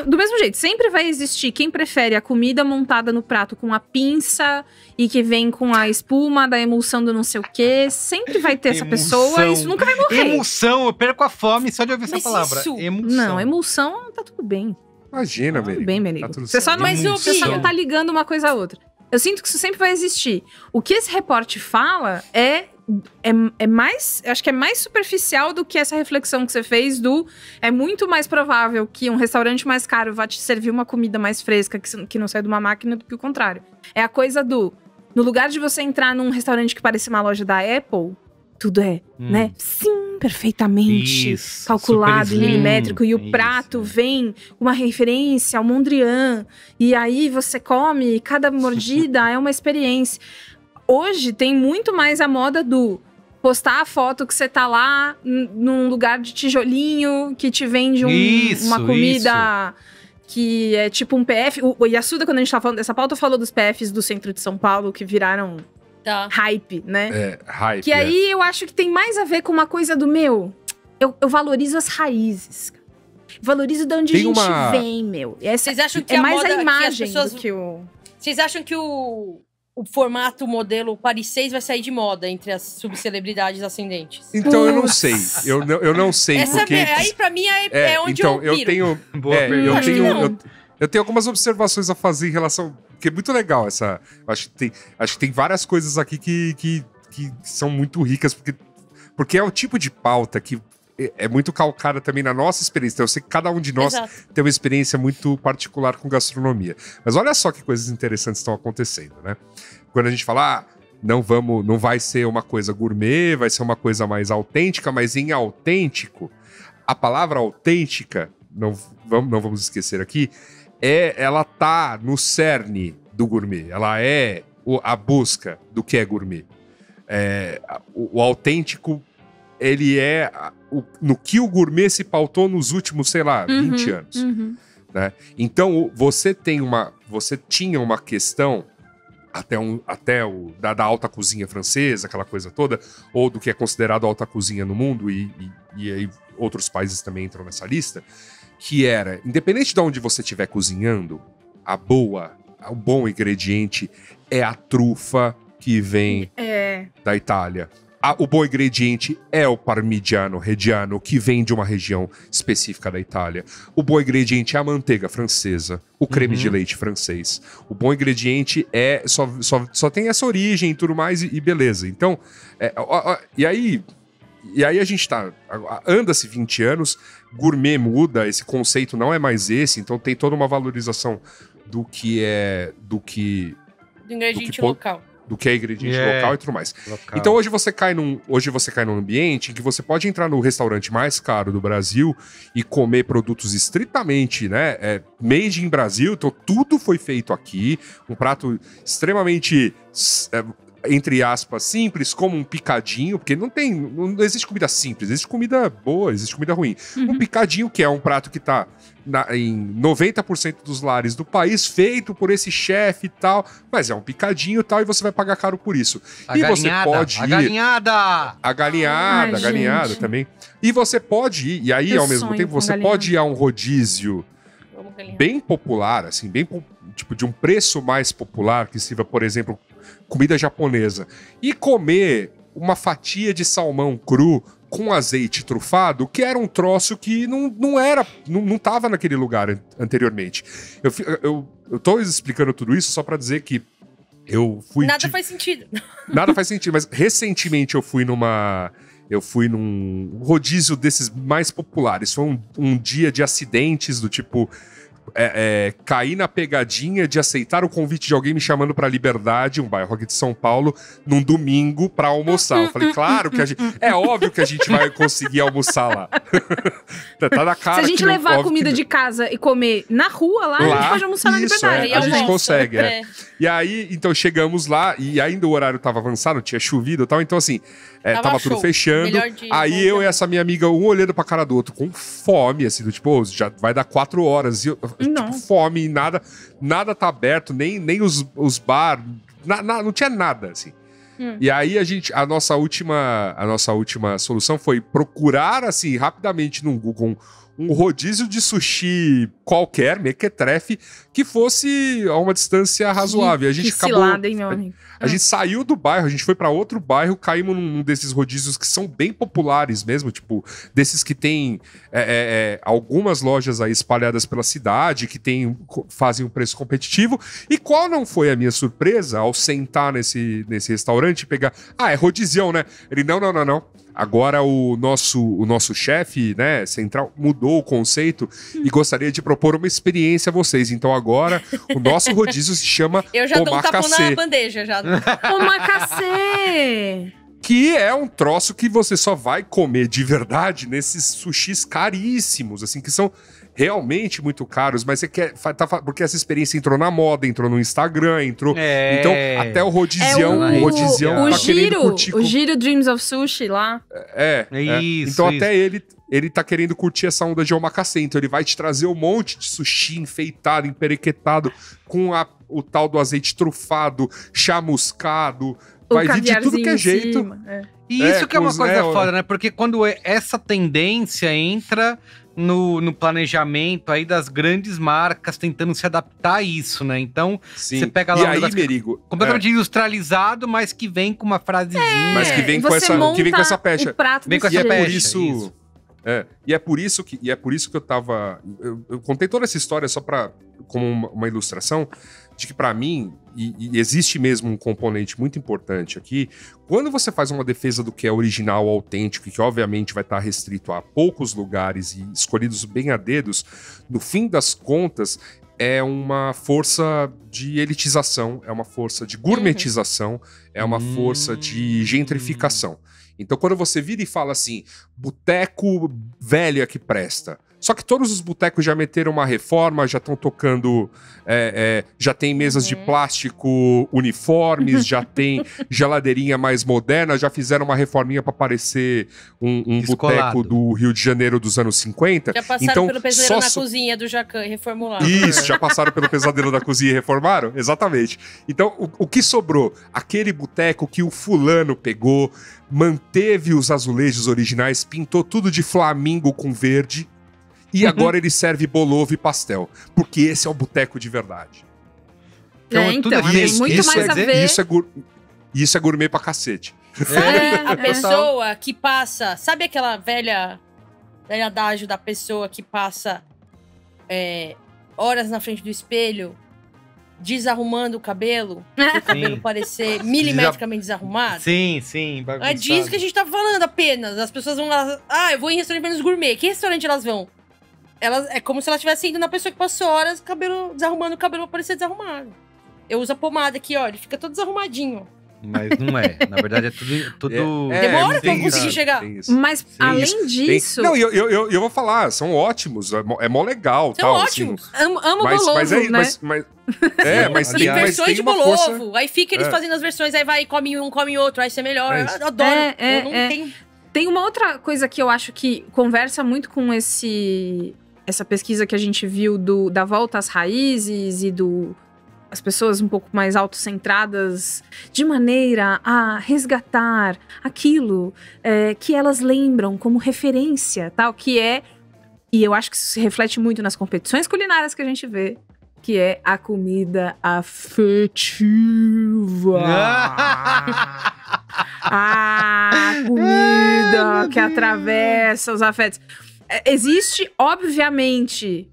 Do mesmo jeito, sempre vai existir quem prefere a comida montada no prato com a pinça e que vem com a espuma da emulsão do não sei o quê. Sempre vai ter essa pessoa e isso nunca vai morrer. Emulsão, eu perco a fome só de ouvir essa palavra. Isso... Emulsão. Não, emulsão tá tudo bem. Imagina, Merigo. Tudo bem, Merigo. Tá Você só não tá ligando uma coisa a outra. Eu sinto que isso sempre vai existir. O que esse reporte fala acho que é mais superficial do que essa reflexão que você fez é muito mais provável que um restaurante mais caro vá te servir uma comida mais fresca que não sai de uma máquina do que o contrário. É a coisa no lugar de você entrar num restaurante que parece uma loja da Apple, tudo né? Sim, perfeitamente calculado, milimétrico. E o prato vem uma referência ao Mondrian. E aí você come, cada mordida é uma experiência. Hoje tem muito mais a moda do postar a foto que você tá lá num lugar de tijolinho, que te vende uma comida que é tipo um PF. O Yasuda, quando a gente tava falando dessa pauta, falou dos PFs do centro de São Paulo, que viraram hype, né? Hype. Que aí eu acho que tem mais a ver com uma coisa do eu valorizo as raízes. Valorizo de onde a gente vem, meu. Vocês acham que mais a imagem do que o... Vocês acham que o formato, modelo Paris 6 vai sair de moda entre as subcelebridades ascendentes? Então, eu não sei. Eu não sei porque... Aí, pra mim, é onde eu piro. Eu tenho algumas observações a fazer em relação... Porque é muito legal essa... Acho que tem várias coisas aqui que são muito ricas, porque é o tipo de pauta que é muito calcada também na nossa experiência. Então, eu sei que cada um de nós tem uma experiência muito particular com gastronomia. Mas olha só que coisas interessantes estão acontecendo, né? Quando a gente fala, não vai ser uma coisa gourmet, vai ser uma coisa mais autêntica, mas em autêntico, a palavra autêntica, não vamos esquecer aqui, ela tá no cerne do gourmet. Ela é a busca do que é gourmet. O autêntico, ele é no que o gourmet se pautou nos últimos, 20 anos. Né? Então, você tinha uma questão da alta cozinha francesa, aquela coisa toda, ou do que é considerado alta cozinha no mundo, e aí outros países também entram nessa lista, que era, independente de onde você estiver cozinhando, o bom ingrediente é a trufa que vem da Itália. O bom ingrediente é o parmigiano reggiano, que vem de uma região específica da Itália. O bom ingrediente é a manteiga francesa, o creme de leite francês. O bom ingrediente só tem essa origem e tudo mais, e beleza. Então, e aí a gente anda-se 20 anos, gourmet muda, esse conceito não é mais esse, então tem toda uma valorização do ingrediente local. Do que é ingrediente local e tudo mais. Então hoje você cai num ambiente em que você pode entrar no restaurante mais caro do Brasil e comer produtos estritamente, né, made in Brasil, então tudo foi feito aqui, um prato extremamente entre aspas, simples, como um picadinho, porque não existe comida simples, existe comida boa, existe comida ruim. Um picadinho, que é um prato que tá em 90% dos lares do país, feito por esse chefe e tal, mas é um picadinho e tal, e você vai pagar caro por isso. A galinhada também. E você pode ir, e aí, ao mesmo tempo, você pode ir a um rodízio bem popular, assim, tipo, de um preço mais popular, que sirva, por exemplo, comida japonesa, e comer uma fatia de salmão cru com azeite trufado, que era um troço que não tava naquele lugar anteriormente. Eu tô explicando tudo isso só pra dizer que eu fui... Nada faz sentido. Nada faz sentido, mas recentemente eu fui num rodízio desses mais populares. Foi um dia de acidentes do tipo... cair na pegadinha de aceitar o convite de alguém me chamando pra Liberdade, um bairro aqui de São Paulo, num domingo pra almoçar. Eu falei, claro que é óbvio que a gente vai conseguir almoçar lá. Tá na cara. Se a gente levar comida de casa e comer na rua lá, a gente pode almoçar na Liberdade. A gente consegue, E aí, então, chegamos lá e ainda o horário tava avançado, tinha chovido e tal, então assim, tava tudo fechando. Aí eu e essa minha amiga, um olhando pra cara do outro, com fome, assim, do tipo, já vai dar 4 horas. E eu, tipo, fome e nada tá aberto, nem os bar, não tinha nada, assim. E aí a nossa última solução foi procurar, assim, rapidamente no Google um rodízio de sushi qualquer, mequetrefe, que fosse a uma distância razoável. A gente acabou... cilada, hein, meu amigo? A gente saiu do bairro, a gente foi pra outro bairro, caímos num desses rodízios que são bem populares mesmo, tipo, desses que tem algumas lojas aí espalhadas pela cidade, que fazem um preço competitivo. E qual não foi a minha surpresa ao sentar nesse restaurante e pegar... é rodizião, né? Ele, não. Agora o nosso chefe, né, central, mudou o conceito e gostaria de propor uma experiência a vocês. Então agora o nosso rodízio se chama Omakase. Eu já dou um tapão na bandeja, já. Omakase! Que é um troço que você só vai comer de verdade nesses sushis caríssimos, assim, que são realmente muito caros, mas você quer... porque essa experiência entrou na moda, entrou no Instagram, entrou... Então, até o rodizião tá querendo curtir... O Giro Dreams of Sushi lá. Isso, então, isso. até ele tá querendo curtir essa onda de omakase. Então, ele vai te trazer um monte de sushi enfeitado, emperequetado, com o tal do azeite trufado, chamuscado... Vai vir de tudo que é jeito. E isso que é uma coisa foda, né? Porque quando essa tendência entra no planejamento aí das grandes marcas tentando se adaptar a isso, né? Então, você pega lá Merigo, completamente industrializado, mas que vem com uma frasezinha. Mas que vem com essa pecha. Vem com essa pecha. E é por isso que eu tava... Eu contei toda essa história só como uma ilustração de que, pra mim, e existe mesmo um componente muito importante aqui, quando você faz uma defesa do que é original, autêntico, e que obviamente vai estar restrito a poucos lugares e escolhidos bem a dedos, no fim das contas, é uma força de elitização, é uma força de gourmetização, é uma força de gentrificação. Então, quando você vira e fala assim, boteco velho é que presta. Só que todos os botecos já meteram uma reforma, já estão tocando... já tem mesas de plástico uniformes, já tem geladeirinha mais moderna, já fizeram uma reforminha para parecer um boteco do Rio de Janeiro dos anos 50. Já passaram pelo pesadelo na cozinha do Jacan e reformularam. Isso, já passaram pelo pesadelo da cozinha e reformaram? Exatamente. Então, o que sobrou? Aquele boteco que o fulano pegou, manteve os azulejos originais, pintou tudo de flamingo com verde, e agora ele serve bolovo e pastel. Porque esse é o boteco de verdade. Então, tem muito mais a ver. Isso é gourmet pra cacete. Sabe a pessoa que passa... Sabe aquela velha adágio da pessoa que passa horas na frente do espelho desarrumando o cabelo? Para o cabelo parecer milimetricamente desarrumado? Sim. É disso que a gente tá falando apenas. As pessoas vão lá... eu vou em restaurante menos gourmet. Que restaurante elas vão? É como se ela estivesse indo na pessoa que passou horas desarrumando o cabelo pra parecer desarrumado. Eu uso a pomada aqui, ó. Ele fica todo desarrumadinho. Mas não é. Na verdade, é tudo... Demora pra conseguir chegar. Mas, além disso... Não, eu vou falar, são ótimos. É mó legal. São ótimos. Assim, amo bolovo, né? Mas tem versões de bolovo. Força... Aí fica eles fazendo as versões, aí vai, come um, come outro, aí você melhora. Eu adoro. Eu não tenho... Tem uma outra coisa que eu acho que conversa muito com essa pesquisa que a gente viu da volta às raízes e as pessoas um pouco mais autocentradas, de maneira a resgatar aquilo que elas lembram como referência, tal, que é... E eu acho que isso se reflete muito nas competições culinárias que a gente vê, que é a comida afetiva. A comida que atravessa os afetos. Existe, obviamente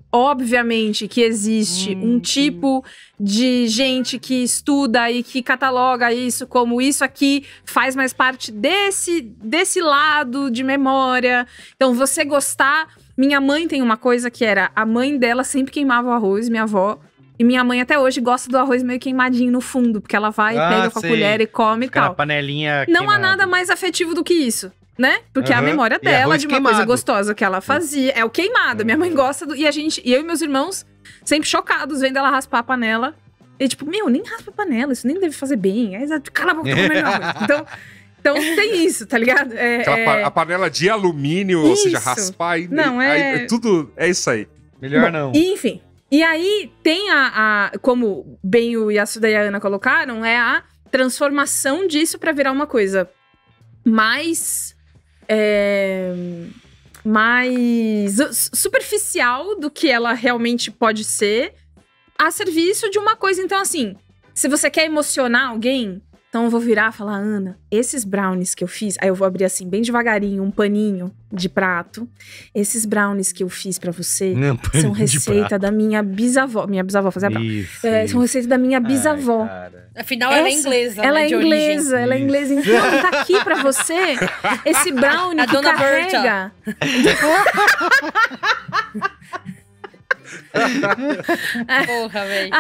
que existe um tipo de gente que estuda e que cataloga isso como isso aqui faz mais parte desse lado de memória. Então, você gostar... Minha mãe tem uma coisa que era... A mãe dela sempre queimava o arroz, minha avó. E minha mãe até hoje gosta do arroz meio queimadinho no fundo. Porque ela vai, pega com a colher e come Fica e tal. Na panelinha não há nada mais afetivo do que isso, né? Porque a memória dela de uma coisa gostosa que ela fazia. É o queimado. Minha mãe gosta do... E eu e meus irmãos sempre chocados vendo ela raspar a panela. E tipo, nem raspa a panela. Isso nem deve fazer bem. Aí, cala a boca, Então tem isso, tá ligado? A panela de alumínio, ou seja, raspar e... Não, aí, tudo é isso aí. Melhor não. E, enfim. E aí tem como bem o Yasuda e a Ana colocaram, é a transformação disso pra virar uma coisa mais superficial do que ela realmente pode ser, a serviço de uma coisa. Então, assim, se você quer emocionar alguém... Então eu vou virar e falar, Ana, esses brownies que eu fiz... Aí eu vou abrir assim, bem devagarinho, um paninho de prato. Esses brownies que eu fiz pra você são receita da minha bisavó. Minha bisavó fazia brownie. São receita da minha bisavó. Afinal, ela é inglesa, ela é inglesa, ela é inglesa. Então, tá aqui pra você esse brownie a que dona carrega... Porra, velho.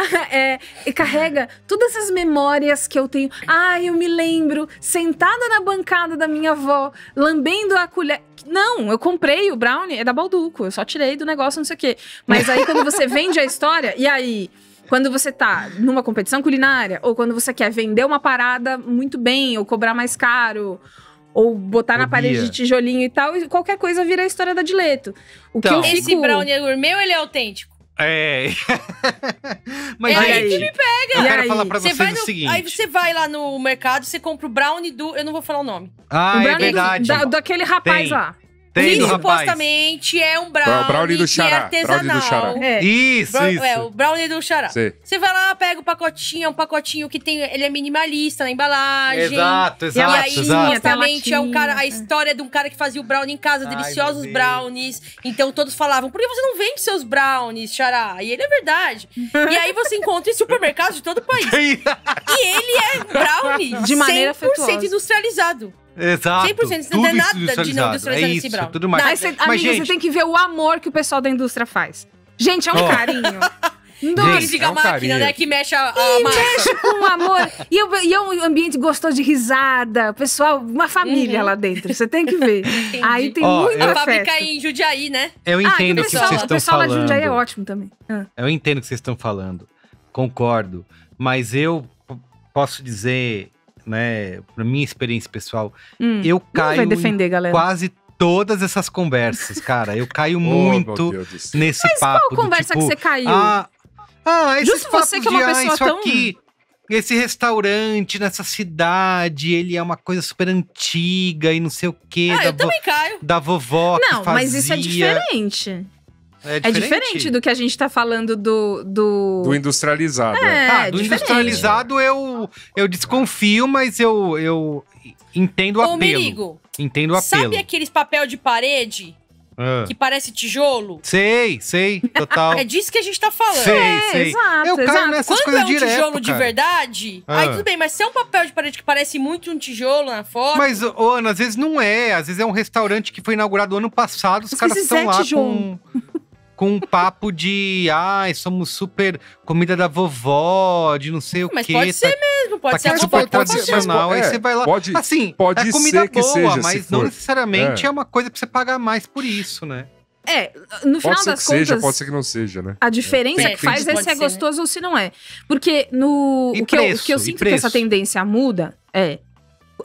E carrega todas as memórias que eu tenho. Eu me lembro, sentada na bancada da minha avó, lambendo a colher. Não, eu comprei o brownie, é da Balduco. Eu só tirei do negócio, não sei o quê. Mas aí, quando você vende a história, e aí... Quando você tá numa competição culinária, ou quando você quer vender uma parada muito bem, ou cobrar mais caro... Ou botar na parede de tijolinho e tal, e qualquer coisa vira a história da Dileto. Esse brownie é gourmet ou ele é autêntico? Mas aí que me pega. Eu quero falar pra vocês o seguinte. Aí você vai lá no mercado, você compra o brownie do... Eu não vou falar o nome. É verdade. Daquele rapaz lá. Tem que supostamente é um brownie do Xará, que é artesanal. Isso. O brownie do Xará. Você vai lá, pega o pacotinho, é um pacotinho que tem... Ele é minimalista na embalagem. Exato. E aí, supostamente, é um cara... A história de um cara que fazia o brownie em casa, deliciosos brownies. Então, todos falavam, por que você não vende seus brownies, Xará? E ele é verdade. E aí, você encontra em supermercados de todo o país. E ele é brownie de maneira 100% afetuosa. industrializado. Exato. 100%, não tem nada de não industrializar esse brownie. Tudo mais. Mas, amiga, você tem que ver o amor que o pessoal da indústria faz. Gente, é um carinho. Nossa, gente, fica a máquina, né? Que mexe a mexe com amor. E é um ambiente gostoso de risada. O pessoal, uma família lá dentro. Você tem que ver. Entendi. Aí tem muito afeto. A fábrica em Jundiaí, né? Eu entendo o que vocês estão falando. O pessoal lá de Jundiaí é ótimo também. Eu entendo o que vocês estão falando. Concordo. Mas eu posso dizer... Né, pra minha experiência pessoal, eu caio em quase todas essas conversas, cara. Eu caio muito nesse papo. Mas qual conversa que você caiu? Justo você que é uma pessoa tão... aqui, esse restaurante nessa cidade, ele é uma coisa super antiga e não sei o quê. Eu também caio. Da vovó que fazia. Mas isso é diferente. É diferente do que a gente tá falando do industrializado. Do industrializado eu desconfio, mas eu entendo o apelo. Merigo, entendo o apelo. Sabe aqueles papel de parede que parece tijolo? Sei, total. É disso que a gente tá falando. Sei. Exato, eu caio nessas Quando coisas é um direto, tijolo de cara. verdade, aí tudo bem, mas se é um papel de parede que parece muito um tijolo na foto... Mas, Ana, às vezes não é. Às vezes é um restaurante que foi inaugurado ano passado, os caras estão lá com um papo de somos super comida da vovó, de não sei o quê. Mas pode ser mesmo, pode ser super tradicional, aí você vai lá. Assim, pode é comida ser que boa, seja, mas não necessariamente é uma coisa pra você pagar mais por isso, né? No final das contas... pode ser que não seja, né? A diferença que faz é se é gostoso ou se não é. Porque o que eu sinto que essa tendência muda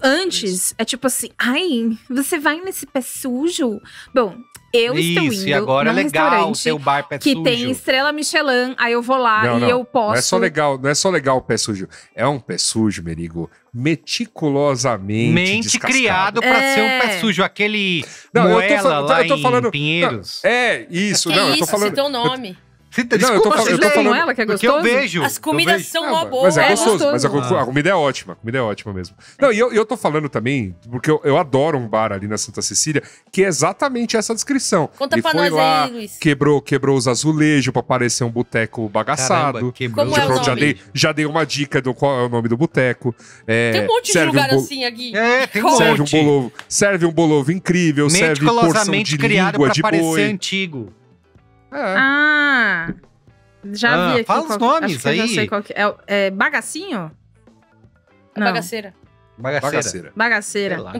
antes, é tipo assim, ai, você vai nesse pé sujo? Bom, eu estou indo e agora num é legal restaurante ter o bar pé que sujo. tem estrela Michelin, aí eu vou lá eu posso... Não é só legal o pé sujo. É um pé sujo, Merigo, meticulosamente descascado. Criado pra ser um pé sujo. Aquele eu tô falando, em Pinheiros. Isso. Eu tô falando... Você tem um nome. Desculpa, eu tô falando ela que é gostoso? Eu vejo. As comidas são uma boa. Mas é gostoso. Mas a comida é ótima. A comida é ótima mesmo. Não, e eu tô falando também, porque eu adoro um bar ali na Santa Cecília, que é exatamente essa descrição. Conta Ele pra foi nós lá, aí, Luiz. quebrou os azulejos pra parecer um boteco bagaçado. Caramba, como é o nome? Já dei uma dica do qual é o nome do boteco. Tem um monte de lugar assim aqui. Tem um monte. Serve um bolovo incrível, serve porção de língua de boi. Antigo. Já vi aqui. Fala os nomes aí. Já sei qual que é. Bagacinho? Não. Bagaceira. Bagaceira. Lá,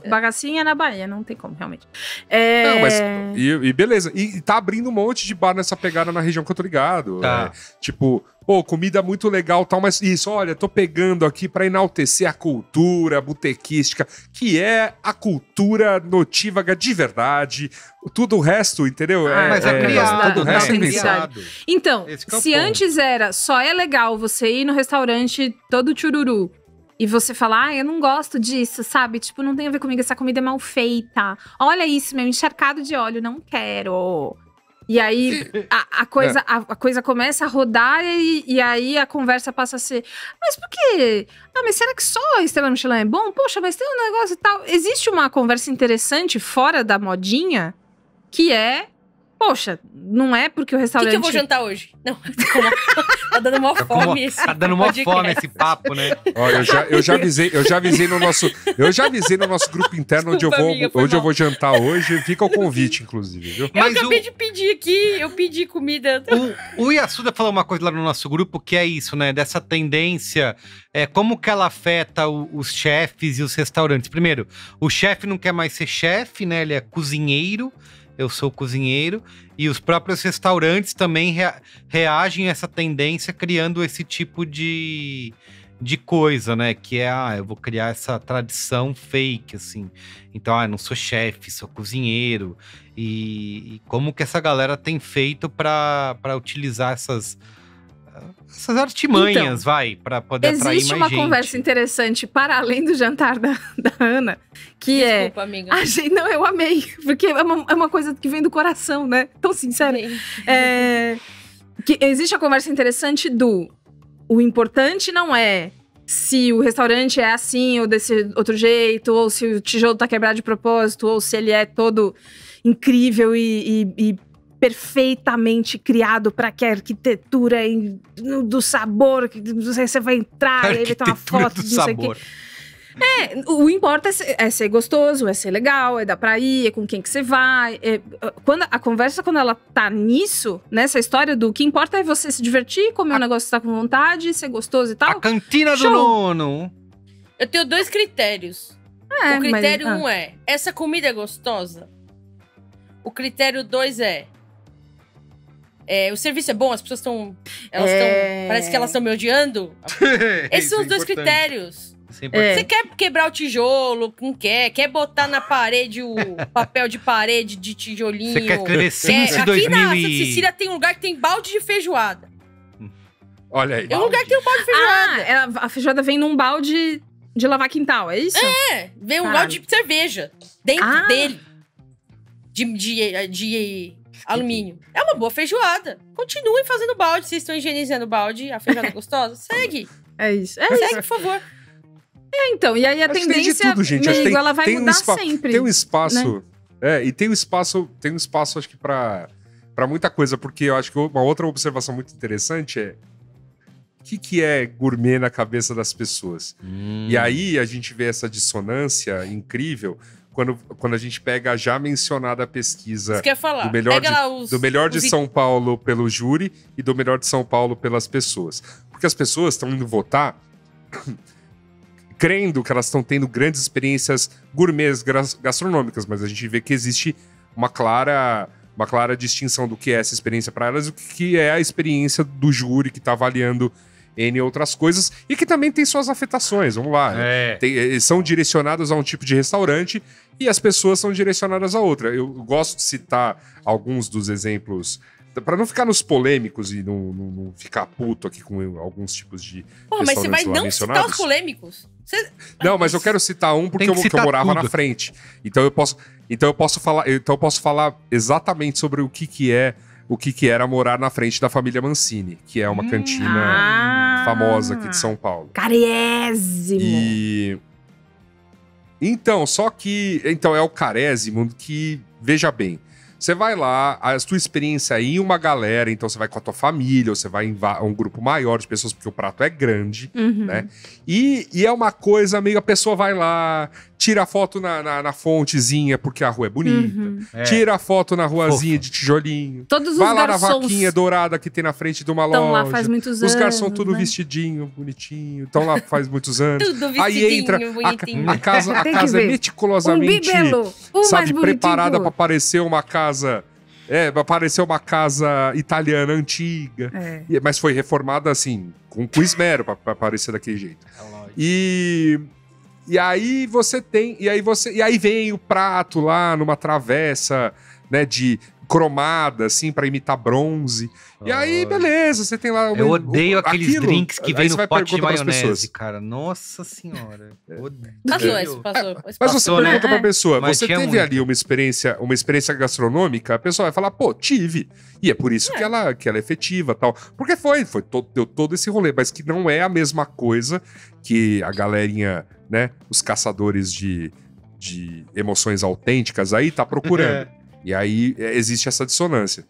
Bagacinho é na Bahia, não tem como, realmente. Não, mas... E beleza. E tá abrindo um monte de bar nessa pegada na região que eu tô ligado. Tá. Tipo, comida muito legal e tal, mas isso, olha, tô pegando aqui pra enaltecer a cultura botequística, que é a cultura notívaga de verdade. Tudo o resto, entendeu? Mas é criado, todo o resto é pensado. Então, se antes era só é legal você ir no restaurante todo chururu, e você falar, eu não gosto disso, sabe? Tipo, não tem a ver comigo, essa comida é mal feita. Olha isso, meu, encharcado de óleo, não quero. E aí, a coisa começa a rodar e aí a conversa passa a ser... Mas por quê? Mas será que só a Estrela Michelin é bom? Poxa, mas tem um negócio e tal. Existe uma conversa interessante fora da modinha, que é... Poxa, não é porque o restaurante... O que eu vou jantar hoje? Não, tá dando mó fome esse Tá dando mó fome esse papo, né? Olha, eu já avisei no nosso grupo interno. Desculpa, onde eu vou jantar hoje. Fica o convite, inclusive, viu? Eu acabei de pedir aqui, eu pedi comida. O Yasuda falou uma coisa lá no nosso grupo, que é isso, né? Dessa tendência, como que ela afeta os chefes e os restaurantes. Primeiro, o chefe não quer mais ser chefe, né? Ele é cozinheiro. Eu sou cozinheiro, e os próprios restaurantes também reagem a essa tendência, criando esse tipo de coisa, né? Que é, eu vou criar essa tradição fake, assim. Então, eu não sou chefe, sou cozinheiro. E como que essa galera tem feito para utilizar essas artimanhas, para poder atrair mais gente. Existe uma conversa interessante para além do jantar da Ana, que Desculpa, amiga. Não, eu amei, porque é uma coisa que vem do coração, né? Tão sincera. Que existe a conversa interessante o importante não é se o restaurante é assim ou desse outro jeito, ou se o tijolo tá quebrado de propósito, ou se ele é todo incrível e perfeitamente criado para que a arquitetura do sabor, que você vai entrar e ele tem uma foto, não sei o quê. O importa é ser gostoso, é ser legal, é dar pra ir, é com quem que você vai. Quando a conversa, quando ela tá nisso, nessa história do que importa é você se divertir, comer um negócio que você tá com vontade, ser gostoso e tal. A cantina do nono. Eu tenho 2 critérios. O critério 1 é, essa comida é gostosa? O critério 2 o serviço é bom, as pessoas estão... Parece que elas estão me odiando. Esses são os 2 critérios. Você quer quebrar o tijolo, não quer botar na parede o papel de parede de tijolinho. Você quer escrever Cincy 2000 Aqui na Sicília tem um lugar que tem balde de feijoada. Olha aí. É um lugar que tem um balde de feijoada. A feijoada vem num balde de lavar quintal, é isso? Vem um balde de cerveja dentro dele. De alumínio. É uma boa feijoada. Continuem fazendo balde. Vocês estão higienizando o balde. A feijoada é gostosa? Segue. É isso. Segue, por favor. Então. E aí a tendência, Merigo, ela vai mudar sempre. Tem um espaço... Né? E tem um espaço, acho que pra muita coisa. Porque eu acho que uma outra observação muito interessante é... O que é gourmet na cabeça das pessoas? E aí a gente vê essa dissonância incrível... Quando a gente pega a já mencionada pesquisa do melhor de São Paulo pelo júri e do melhor de São Paulo pelas pessoas. Porque as pessoas estão indo votar crendo que elas estão tendo grandes experiências gourmets gastronômicas, mas a gente vê que existe uma clara distinção do que é essa experiência para elas e o que é a experiência do júri que está avaliando N outras coisas e que também tem suas afetações, vamos lá. São direcionadas a um tipo de restaurante e as pessoas são direcionadas a outra. Eu gosto de citar alguns dos exemplos, para não ficar nos polêmicos e não ficar puto aqui com alguns tipos de mas você vai não citar os polêmicos? Não, mas eu quero citar um porque eu morava na frente. Então eu posso falar exatamente sobre o que era morar na frente da família Mancini, que é uma cantina famosa aqui de São Paulo. Carésimo! Então é o carésimo que, veja bem, você vai lá, a tua experiência é em uma galera, então você vai com a tua família, ou você vai em um grupo maior de pessoas, porque o prato é grande, né? E é uma coisa meio, a pessoa vai lá, tira a foto na fontezinha, porque a rua é bonita, tira a foto na ruazinha de tijolinho, todos os vai lá garçons na vaquinha dourada que tem na frente de uma loja. Lá faz muitos os anos, garçons tudo né? vestidinho, bonitinho, estão lá faz muitos anos. Tudo vestidinho, aí entra, bonitinho. a casa é meticulosamente, sabe, preparada para parecer uma casa... apareceu uma casa italiana antiga, mas foi reformada assim, com esmero pra parecer daquele jeito. E aí você tem, e aí vem o prato lá numa travessa, né, de cromada, assim, pra imitar bronze. E aí, beleza, você tem lá... Eu odeio aqueles drinks que vem no pote de maionese, pessoas. Cara. Nossa senhora. Passou. Mas você pergunta pra pessoa, Mas você teve ali uma experiência gastronômica? A pessoa vai falar, pô, tive. E é por isso que ela é efetiva e tal. Porque deu todo esse rolê, mas que não é a mesma coisa que a galerinha, né, os caçadores de emoções autênticas aí tá procurando. E aí existe essa dissonância.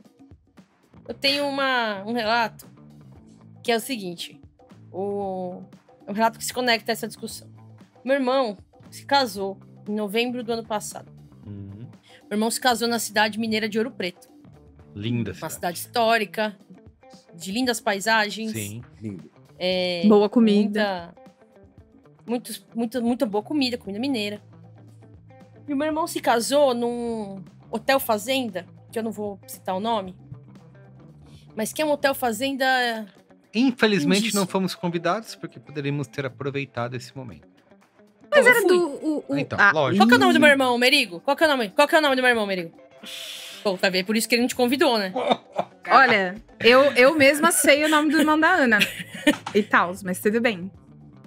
Eu tenho um relato que é o seguinte. Um relato que se conecta a essa discussão. Meu irmão se casou em novembro do ano passado. Meu irmão se casou na cidade mineira de Ouro Preto. Linda. Uma cidade histórica, de lindas paisagens. Sim, lindo. Boa comida. Muita boa comida mineira. E o meu irmão se casou num hotel fazenda, que eu não vou citar o nome, mas que é um hotel fazenda... Infelizmente não fomos convidados, porque poderíamos ter aproveitado esse momento. Mas era Então, lógico. Qual que é o nome do meu irmão, Merigo? Qual que é o nome do meu irmão, Merigo? Pô, tá vendo? É por isso que ele não te convidou, né? Olha, eu mesma sei o nome do irmão da Ana e tal, mas tudo bem.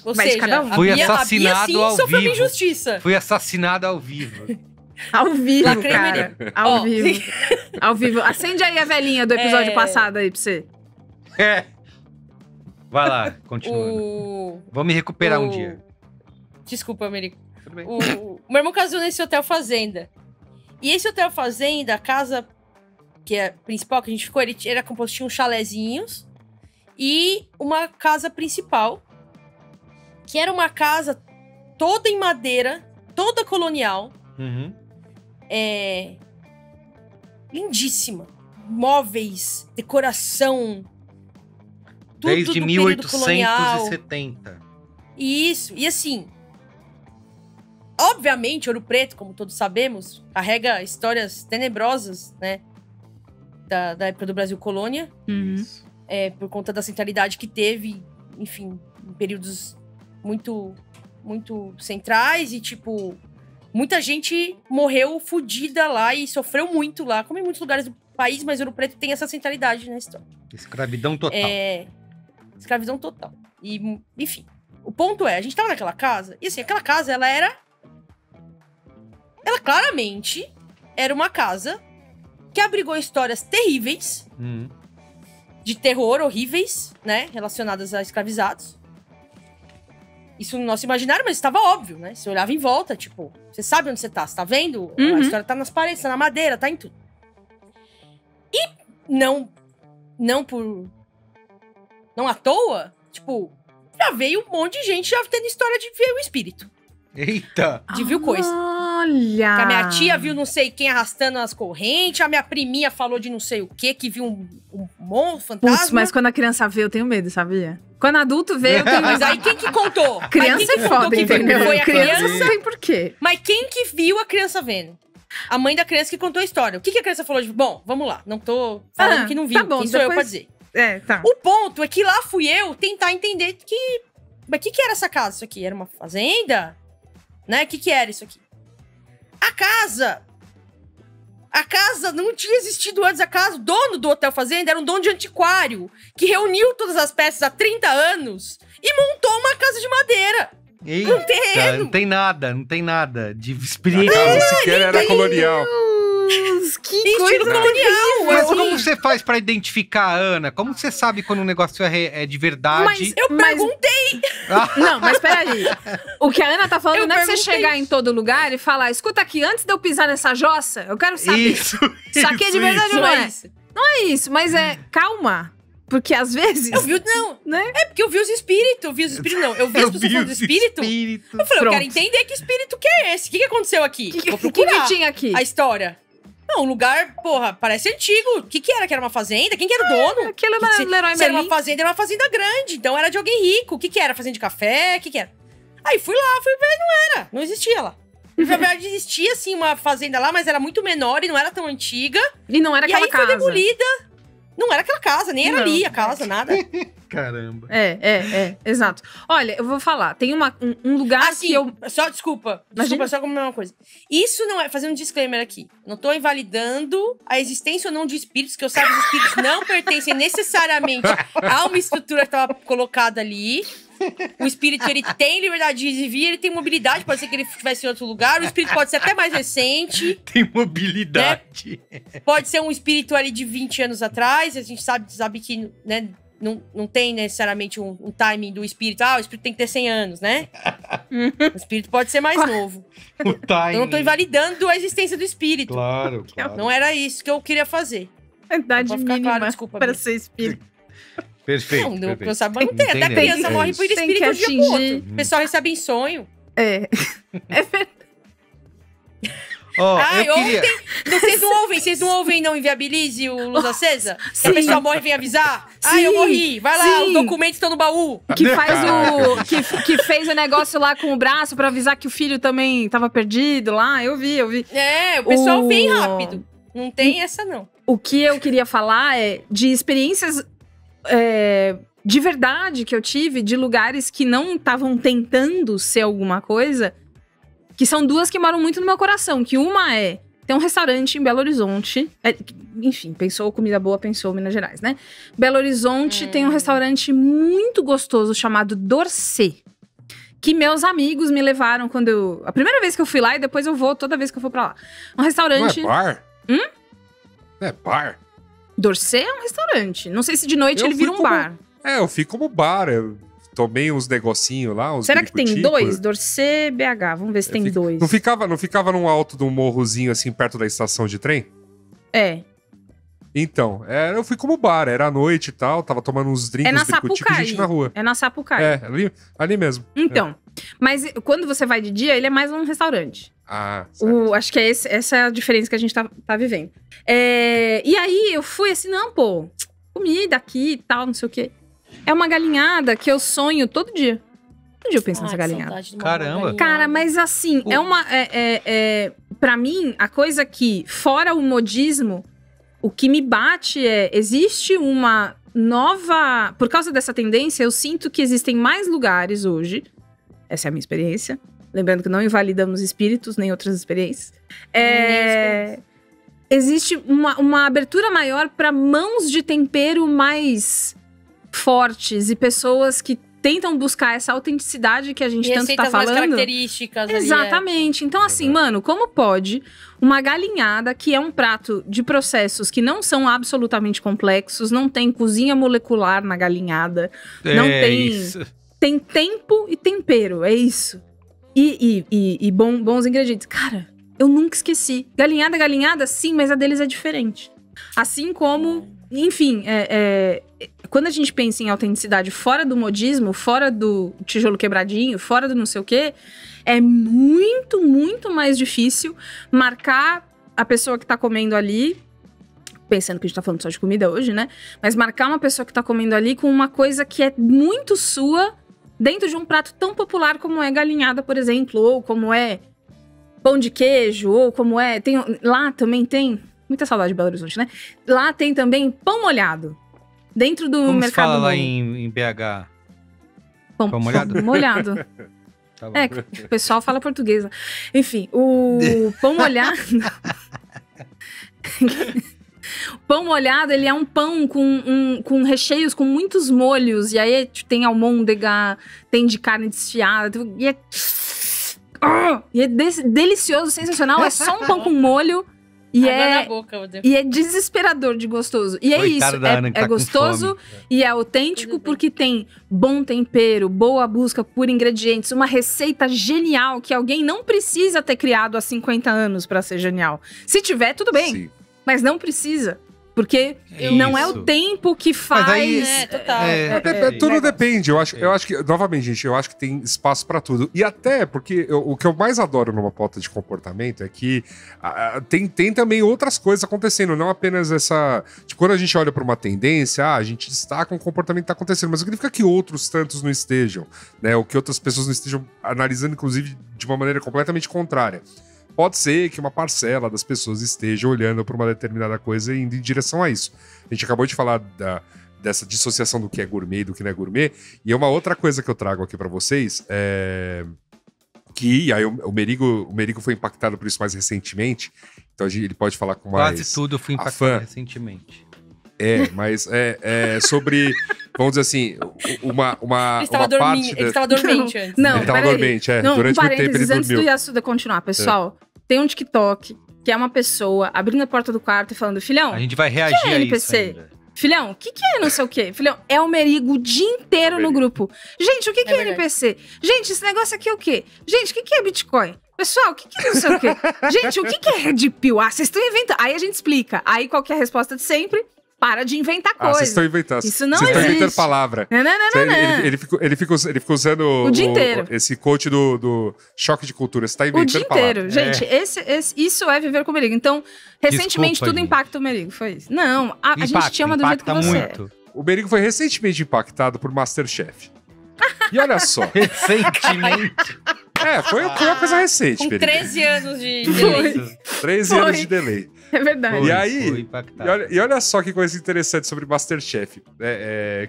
Ou Vai de seja, cada um. Fui a Bia, assassinado ao sofreu uma vivo. injustiça. Fui assassinado ao vivo. Ao vivo, Lacrei cara. Ao vivo. Ao vivo. Acende aí a velhinha do episódio passado aí pra você. Vai lá, continua. Vou me recuperar um dia. Desculpa, Merigo. Tudo bem. O meu irmão casou nesse hotel fazenda. E esse hotel fazenda, a casa que é principal que a gente ficou, ele era composto de uns chalezinhos e uma casa principal, que era uma casa toda em madeira, toda colonial. Lindíssima. Móveis, decoração. Tudo Desde do período colonial. 1870. Isso. E assim, obviamente, Ouro Preto, como todos sabemos, carrega histórias tenebrosas, né? Da época do Brasil Colônia. Por conta da centralidade que teve, enfim, em períodos muito, muito centrais. E, tipo, muita gente morreu fodida lá e sofreu muito lá, como em muitos lugares do país, mas Ouro Preto tem essa centralidade na história. Escravidão total. Escravidão total. E, enfim, o ponto é, a gente tava naquela casa, e assim, aquela casa, ela claramente era uma casa que abrigou histórias terríveis, de terror horríveis, né, relacionadas a escravizados. Isso no nosso imaginário, mas estava óbvio, né? Você olhava em volta, tipo, você sabe onde você tá vendo? A história tá nas paredes, tá na madeira, tá em tudo. E não à toa, tipo, já veio um monte de gente já tendo história de ver o espírito. Eita! De viu coisa. Olha! Que a minha tia viu não sei quem arrastando as correntes, a minha priminha falou de não sei o quê, que viu um monstro, fantasma. Putz, mas quando a criança vê, eu tenho medo, sabia? Quando adulto veio... Mas aí quem que contou? Criança é foda, entendeu? Foi a criança? Não tem porquê. Mas quem que viu a criança vendo? A mãe da criança que contou a história. O que a criança falou? Bom, vamos lá. Não tô falando que não viu. Tá bom, quem sou eu pra dizer? Tá. O ponto é que lá fui eu tentar entender que... Mas o que era essa casa? Isso aqui era uma fazenda? Né? O que era isso aqui? A casa não tinha existido antes. O dono do Hotel Fazenda era um dono de antiquário que reuniu todas as peças há 30 anos e montou uma casa de madeira. Eita, não tem nada de espírito. A casa sequer era colonial. Que estilo colonial. Mas como você faz pra identificar a Ana? Como você sabe quando o negócio é de verdade? Mas eu perguntei. Não, mas peraí. O que a Ana tá falando não é que você chegar em todo lugar e falar, escuta aqui, antes de eu pisar nessa jossa, eu quero saber. Isso aqui é de verdade ou não é? Não é isso, mas calma. Porque às vezes... Eu vi, não. Né? É porque eu vi os espíritos. Eu vi as pessoas falando do espírito. Eu falei, eu quero entender que espírito que é esse. O que aconteceu aqui? Vou procurar. O que tinha aqui? A história. Não, um lugar, porra, parece antigo. O que era? Que era uma fazenda? Quem que era o dono? Aquilo era Leroy Merlin. Se era uma fazenda, era uma fazenda grande. Então era de alguém rico. O que era? Fazenda de café? O que era? Aí fui lá, fui ver, não era. Não existia lá. Na verdade, existia, sim, uma fazenda lá, mas era muito menor e não era tão antiga. E não era aquela casa. E aí foi demolida. Não era aquela casa, nem era ali a casa, nada. Caramba. Exato. Olha, eu vou falar, tem um lugar que eu... Desculpa, só como uma coisa. Isso não é, fazendo um disclaimer aqui, não tô invalidando a existência ou não de espíritos, que eu saiba que os espíritos não pertencem necessariamente a uma estrutura que estava colocada ali. O espírito, ele tem liberdade de vir, ele tem mobilidade, pode ser que ele estivesse em outro lugar, o espírito pode ser até mais recente. Tem mobilidade. Né? Pode ser um espírito ali de 20 anos atrás, a gente sabe que, né, não tem necessariamente um timing do espírito. O espírito tem que ter 100 anos, né? O espírito pode ser mais novo. O timing. Eu não tô invalidando a existência do espírito. Claro. Não era isso que eu queria fazer. A idade mínima claro, desculpa, para ser espírito. Perfeito. Não tem. Até a criança morre por espírito de um dia pro outro. O pessoal recebe em sonho. É verdade. Vocês não ouvem Não Inviabilize o Luz Acesa? Que a pessoa morre e vem avisar? Eu morri. Vai lá, os documentos estão no baú. Que fez o negócio lá com o braço pra avisar que o filho também tava perdido lá. Eu vi. O pessoal vem rápido. Não tem essa, não. O que eu queria falar é de experiências de verdade que eu tive, de lugares que não estavam tentando ser alguma coisa, que são duas que moram muito no meu coração. Que uma tem um restaurante em Belo Horizonte, enfim, pensou comida boa, pensou Minas Gerais, né? Belo Horizonte tem um restaurante muito gostoso chamado Dorcê, que meus amigos me levaram a primeira vez que eu fui lá, e depois eu vou toda vez que eu for pra lá. Um restaurante... Não é bar? Não é bar? Dorcê é um restaurante. Não sei se de noite ele vira um bar. Eu fico como bar. Eu tomei uns negocinhos lá, uns Será que tem dois? Dorcê, BH. Vamos ver se tem dois. Não ficava num alto de um morrozinho, assim, perto da estação de trem? Então, eu fui como bar. Era à noite e tal. Tava tomando uns drinks, uns biricutico e gente na rua. É na Sapucaí. Ali mesmo. Então, mas quando você vai de dia, ele é mais um restaurante. Acho que essa é a diferença que a gente tá vivendo. E aí, eu fui assim, comida aqui e tal, não sei o quê. É uma galinhada que eu sonho todo dia. Todo dia eu penso nessa galinhada. Caramba. Cara, mas assim, pra mim, a coisa que, fora o modismo, o que me bate existe uma nova... Por causa dessa tendência, eu sinto que existem mais lugares hoje. Essa é a minha experiência. Lembrando que não invalidamos espíritos, nem outras experiências. Existe uma abertura maior para mãos de tempero mais fortes e pessoas que tentam buscar essa autenticidade que a gente tanto tá falando. Mais características. Exatamente. Então, assim, mano, como pode uma galinhada, que é um prato de processos que não são absolutamente complexos, não tem cozinha molecular na galinhada, não tem... Isso. Tem tempo e tempero, é isso. E bons ingredientes. Cara, eu nunca esqueci. Galinhada, sim, mas a deles é diferente. Assim como, enfim, quando a gente pensa em autenticidade fora do modismo, fora do tijolo quebradinho, fora do não sei o quê, é muito, muito mais difícil marcar a pessoa que tá comendo ali pensando que a gente tá falando só de comida hoje, né? Mas marcar uma pessoa que tá comendo ali com uma coisa que é muito sua dentro de um prato tão popular como é galinhada, por exemplo, ou como é pão de queijo, ou como é... lá também tem... Muita saudade de Belo Horizonte, né? Lá tem também pão molhado. Dentro do como mercado. Como se fala lá em BH? Pão molhado? Pão molhado. Tá bom. O pessoal fala português. Enfim, o pão molhado... O pão molhado, ele é um pão com recheios, com muitos molhos. E aí tem almôndega, tem de carne desfiada. E é delicioso, sensacional. É só um pão com molho. E é desesperador de gostoso. E é isso, é gostoso e é autêntico porque tem bom tempero, boa busca por ingredientes, uma receita genial que alguém não precisa ter criado há 50 anos pra ser genial. Se tiver, tudo bem, sim, mas não precisa. Porque não é o tempo que faz... Aí, tudo depende. Eu acho que, novamente, gente, eu acho que tem espaço pra tudo. E até porque o que eu mais adoro numa pauta de comportamento é que tem também outras coisas acontecendo, não apenas essa... Tipo, quando a gente olha pra uma tendência, a gente destaca um comportamento que tá acontecendo, mas significa que outros tantos não estejam, né? Ou que outras pessoas não estejam analisando, inclusive, de uma maneira completamente contrária. Pode ser que uma parcela das pessoas esteja olhando para uma determinada coisa e indo em direção a isso. A gente acabou de falar dessa dissociação do que é gourmet e do que não é gourmet. E uma outra coisa que eu trago aqui para vocês é que aí o Merigo foi impactado por isso mais recentemente. Então ele pode falar com mais... Quase tudo eu fui impactado recentemente. Mas é sobre, vamos dizer assim, uma parte... Ele estava dormente antes. Não, ele estava dormente, Não, durante muito tempo ele dormiu. Antes do Yasuda continuar, pessoal, tem um TikTok, que é uma pessoa abrindo a porta do quarto e falando, filhão... A gente vai reagir a isso ainda. Filhão, o que é não sei o quê? Filhão, é o Merigo o dia inteiro no grupo. Gente, o que é NPC? Gente, esse negócio aqui é o quê? Gente, o que é Bitcoin? Pessoal, o que não sei o quê? Gente, o que é Red Pill? Vocês estão inventando. Aí a gente explica. Aí qual que é a resposta de sempre? Para de inventar coisa. Vocês estão inventando. Isso não existe. Vocês estão inventando palavra. Não. Ele fica usando o dia inteiro. Esse coach do choque de cultura. Você está inventando palavra. O dia inteiro. Gente, isso é viver com o Merigo. Então, recentemente, tudo impacta o Merigo. Foi isso. Não, a gente te ama do jeito que você muito. O Merigo foi recentemente impactado por MasterChef. E olha só. Recentemente? Foi uma coisa recente. Com 13 anos de delay. 13 anos de delay. É verdade. E aí, e olha só que coisa interessante sobre MasterChef,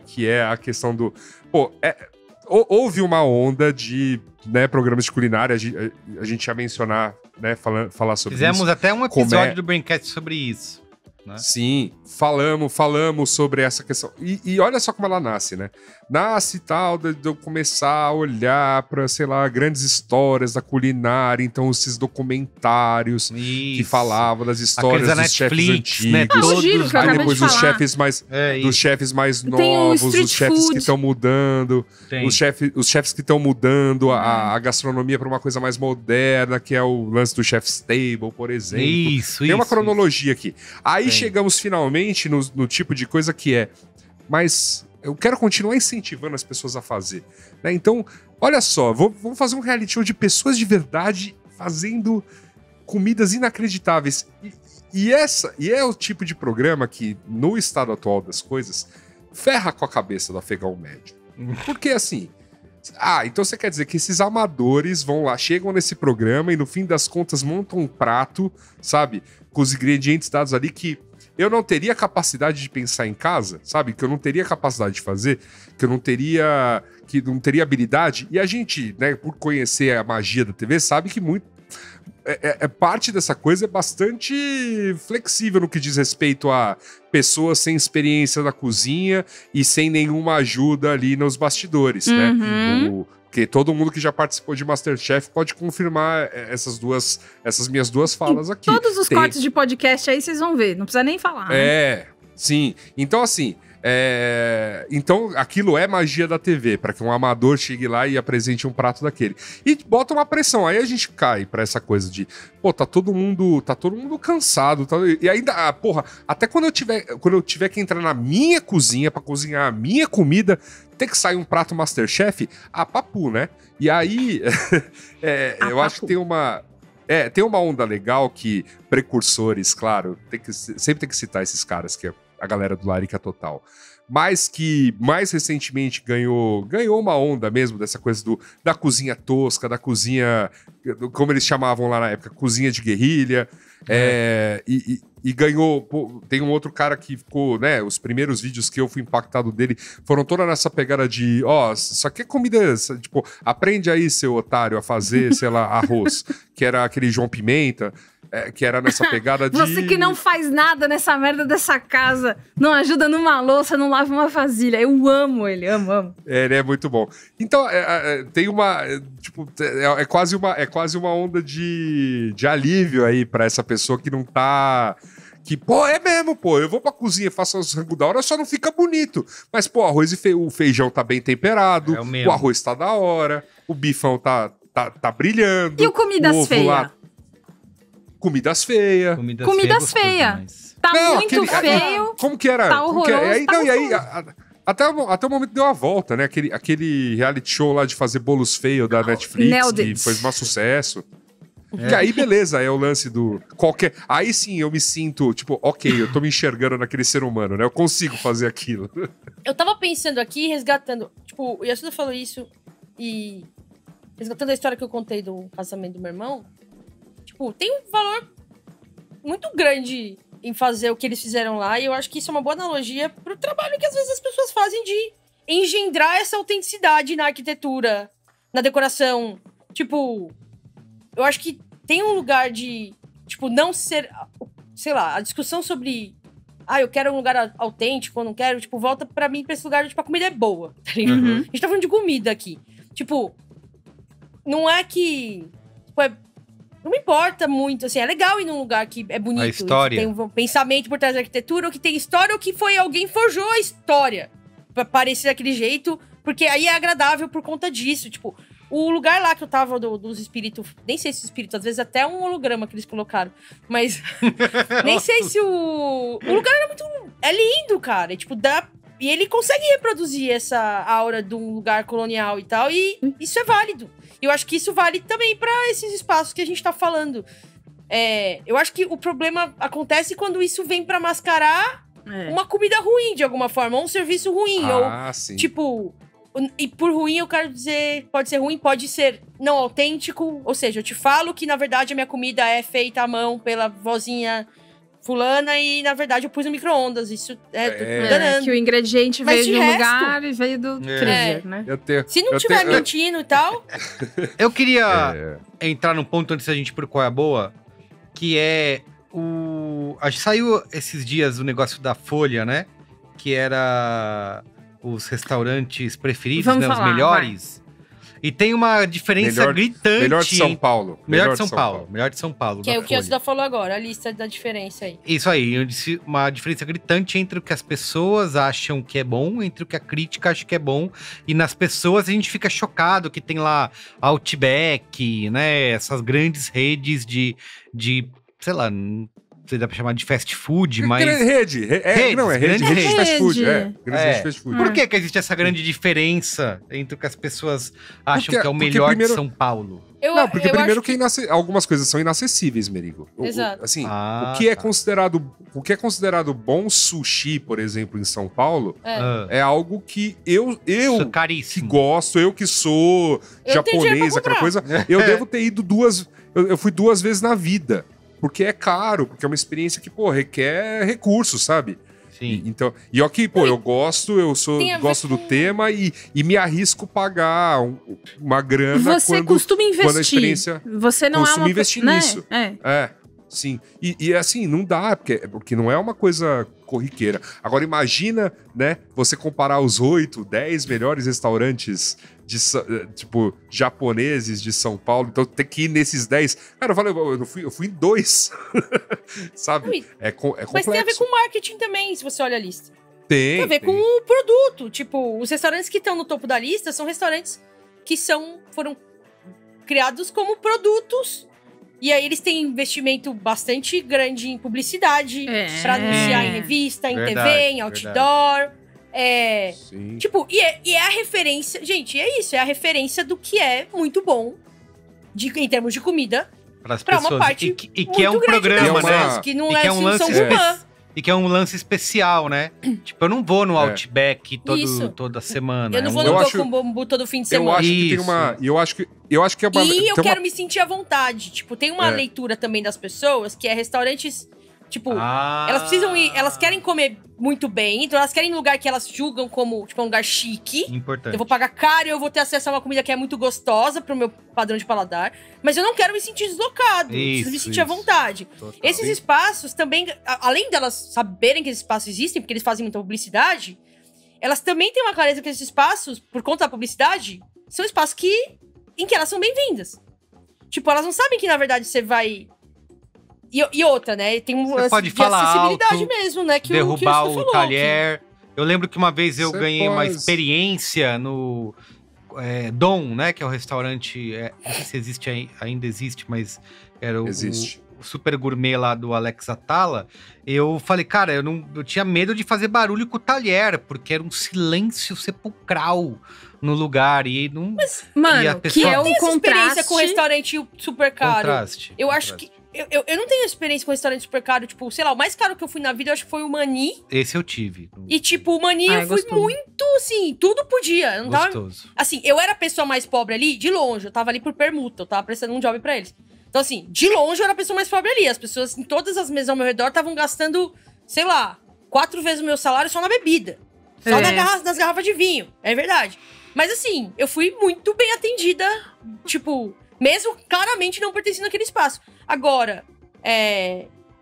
que é a questão do... houve uma onda de programas de culinária, a gente ia mencionar, falar sobre isso. Fizemos até um episódio do Braincast sobre isso. Né? Sim, falamos sobre essa questão. E olha só como ela nasce, né? Nasce tal, de eu começar a olhar para, sei lá, grandes histórias da culinária, então esses documentários que falavam das histórias dos chefes antigos. Né? Aí depois dos chefes mais novos, os chefes que estão mudando, os chefes que estão mudando a gastronomia para uma coisa mais moderna, que é o lance do Chef's Table, por exemplo. Tem uma cronologia aqui. Aí chegamos finalmente no tipo de coisa que é, mas eu quero continuar incentivando as pessoas a fazer. Né? Então, olha só, vamos fazer um reality show de pessoas de verdade fazendo comidas inacreditáveis. E é o tipo de programa que, no estado atual das coisas, ferra com a cabeça do afegão médio. Porque assim... então você quer dizer que esses amadores vão lá, chegam nesse programa e no fim das contas montam um prato, sabe? Com os ingredientes dados ali que eu não teria capacidade de pensar em casa, sabe? Que eu não teria capacidade de fazer, que não teria habilidade. E a gente, né, por conhecer a magia da TV, sabe que muito... parte dessa coisa é bastante flexível no que diz respeito a pessoas sem experiência na cozinha e sem nenhuma ajuda ali nos bastidores, né? Porque todo mundo que já participou de MasterChef pode confirmar essas minhas duas falas aqui. Todos os cortes de podcast aí vocês vão ver, não precisa nem falar. Sim. Então, assim... Então, aquilo é magia da TV, para que um amador chegue lá e apresente um prato daquele. E bota uma pressão, aí a gente cai pra essa coisa de, tá todo mundo cansado. E ainda, até quando eu tiver que entrar na minha cozinha pra cozinhar a minha comida, ter que sair um prato MasterChef, papu, né? E aí, eu acho que tem uma... Tem uma onda legal que precursores, claro, sempre tem que citar esses caras, que é a galera do Larica Total. Mas que mais recentemente ganhou uma onda mesmo dessa coisa da cozinha tosca, da cozinha, como eles chamavam lá na época, cozinha de guerrilha. E ganhou. Pô, tem um outro cara que ficou, né? Os primeiros vídeos que eu fui impactado dele foram toda nessa pegada de: isso aqui é comida. Tipo, aprende aí, seu otário, a fazer, sei lá, arroz. Que era aquele João Pimenta. Que era nessa pegada de... Você que não faz nada nessa merda dessa casa, não ajuda numa louça, não lava uma vasilha. Eu amo ele, amo. Ele é muito bom. Então, tem uma... Tipo, é quase uma onda de alívio aí pra essa pessoa que não tá... Que, é mesmo, eu vou pra cozinha, faço os rangos da hora, só não fica bonito. Mas, o feijão tá bem temperado, o arroz tá da hora, o bifão tá brilhando. E o comidas feias? Comidas feias. Comidas feias. Tá muito feio. Como que era? Tá horroroso. E aí, até o momento deu uma volta, né? Aquele reality show lá de fazer bolos feios da Netflix, que foi um sucesso. Que aí, beleza, é o lance do qualquer... Aí sim eu me sinto, tipo, eu tô me enxergando naquele ser humano, né? Eu consigo fazer aquilo. Eu tava pensando aqui, resgatando... Tipo, o Yasuda falou isso e... Resgatando a história que eu contei do casamento do meu irmão... Tipo, tem um valor muito grande em fazer o que eles fizeram lá. E eu acho que isso é uma boa analogia pro trabalho que às vezes as pessoas fazem de engendrar essa autenticidade na arquitetura, na decoração. Tipo, eu acho que tem um lugar de, tipo, não ser... Sei lá, a discussão sobre... eu quero um lugar autêntico, eu não quero... Tipo, volta pra mim pra esse lugar de, tipo, a comida é boa, tá ligado? A gente tá falando de comida aqui. Tipo, não é que... Tipo, não me importa muito, assim, é legal ir num lugar que é bonito. A história. Que tem um pensamento por trás da arquitetura, ou que tem história, ou que alguém forjou a história pra parecer daquele jeito, porque aí é agradável por conta disso. Tipo, o lugar lá que eu tava dos espíritos, nem sei se os espíritos, às vezes até um holograma que eles colocaram, mas nem sei se o lugar era muito... É lindo, cara, tipo, e ele consegue reproduzir essa aura de um lugar colonial e tal, e isso é válido. E eu acho que isso vale também pra esses espaços que a gente tá falando. Eu acho que o problema acontece quando isso vem pra mascarar uma comida ruim, de alguma forma, ou um serviço ruim. Sim. Tipo... E por ruim eu quero dizer... Pode ser ruim, pode ser não autêntico. Ou seja, eu te falo que, na verdade, a minha comida é feita à mão pela vozinha... fulana, e na verdade eu pus no micro-ondas. Isso que o ingrediente veio de um lugar e veio do freezer, né? Se não tiver mentindo e tal... Eu queria entrar num ponto antes da gente ir pro Qual é a Boa, que é saiu esses dias o negócio da Folha, né? Que era os restaurantes preferidos, Vamos né? falar, os melhores. Vai. E tem uma diferença gritante. Melhor de São Paulo. Melhor de São Paulo. Que é o que o Yasuda falou agora, a lista da diferença aí. Isso aí, eu disse uma diferença gritante entre o que as pessoas acham que é bom, entre o que a crítica acha que é bom. E nas pessoas a gente fica chocado que tem lá Outback, né? Essas grandes redes de sei lá... Não sei, dá pra chamar de fast food, mas... Rede de fast food. Grande fast food. Por que existe essa grande diferença entre o que as pessoas acham que é o melhor de São Paulo? Porque primeiro que algumas coisas são inacessíveis, Merigo. Exato. Assim, o que é considerado bom sushi, por exemplo, em São Paulo, é algo que eu que gosto, eu que sou japonês, aquela coisa, eu devo ter ido eu fui 2 vezes na vida. Porque é caro, porque é uma experiência que, requer recursos, sabe? Sim. Então, e aqui, eu gosto, gosto do tema e me arrisco pagar uma grana Você costuma investir. Quando a experiência... Você não costumo investir nisso. Sim. E assim, não dá, porque não é uma coisa corriqueira. Agora imagina, né, você comparar os 8, 10 melhores restaurantes tipo, japoneses de São Paulo, então tem que ir nesses 10. Cara, eu fui em 2. Sabe? É complexo. Mas tem a ver com marketing também, se você olha a lista. Tem a ver com o produto. Tipo, os restaurantes que estão no topo da lista são restaurantes que foram criados como produtos. E aí eles têm investimento bastante grande em publicidade, pra anunciar em revista, em TV, em outdoor. Sim. Tipo, e é a referência... Gente, é isso, é a referência do que é muito bom em termos de comida para as pessoas. Uma parte e que é um programa, né? Que não é um lance e que é um lance especial, né? Tipo, eu não vou no Outback toda semana. Eu não vou no Tocumbo todo fim de semana. Eu acho que tem uma... Eu acho que é uma... E eu quero me sentir à vontade. Tipo, tem uma leitura também das pessoas, que é restaurantes... Tipo, elas precisam ir... Elas querem comer muito bem. Então, elas querem um lugar que elas julgam como, tipo, um lugar chique. Importante. Eu vou pagar caro e eu vou ter acesso a uma comida que é muito gostosa pro meu padrão de paladar. Mas eu não quero me sentir deslocado. Preciso me sentir à vontade. Total. Esses espaços também... Além delas saberem que esses espaços existem, porque eles fazem muita publicidade, elas também têm uma clareza que esses espaços, por conta da publicidade, são espaços em que elas são bem-vindas. Tipo, elas não sabem que, na verdade, você vai... E outra, né? Tem um lance de acessibilidade alto, mesmo, né? Que derrubar o talher. Eu lembro que uma vez eu ganhei uma experiência no Dom, né? Que é o restaurante... não sei se existe, ainda existe, mas era o super gourmet lá do Alex Atala. Eu falei, cara, eu tinha medo de fazer barulho com o talher, porque era um silêncio sepulcral no lugar. E não... Mas, mano, a pessoa... que é um contraste... experiência com restaurante super caro. Eu acho que... Eu não tenho experiência com restaurante super caro. Tipo, sei lá, o mais caro que eu fui na vida, eu acho que foi o Mani. Esse eu tive. E, tipo, o Mani eu fui muito, assim, tudo podia. Eu não gostoso. Tava, assim, eu era a pessoa mais pobre ali, de longe. Eu tava ali por permuta, eu tava prestando um job pra eles. Então, assim, de longe eu era a pessoa mais pobre ali. As pessoas em todas as mesas ao meu redor estavam gastando, sei lá, 4 vezes o meu salário só na bebida. Só nas garrafas de vinho. É verdade. Mas, assim, eu fui muito bem atendida, tipo... Mesmo claramente não pertencendo àquele espaço. Agora,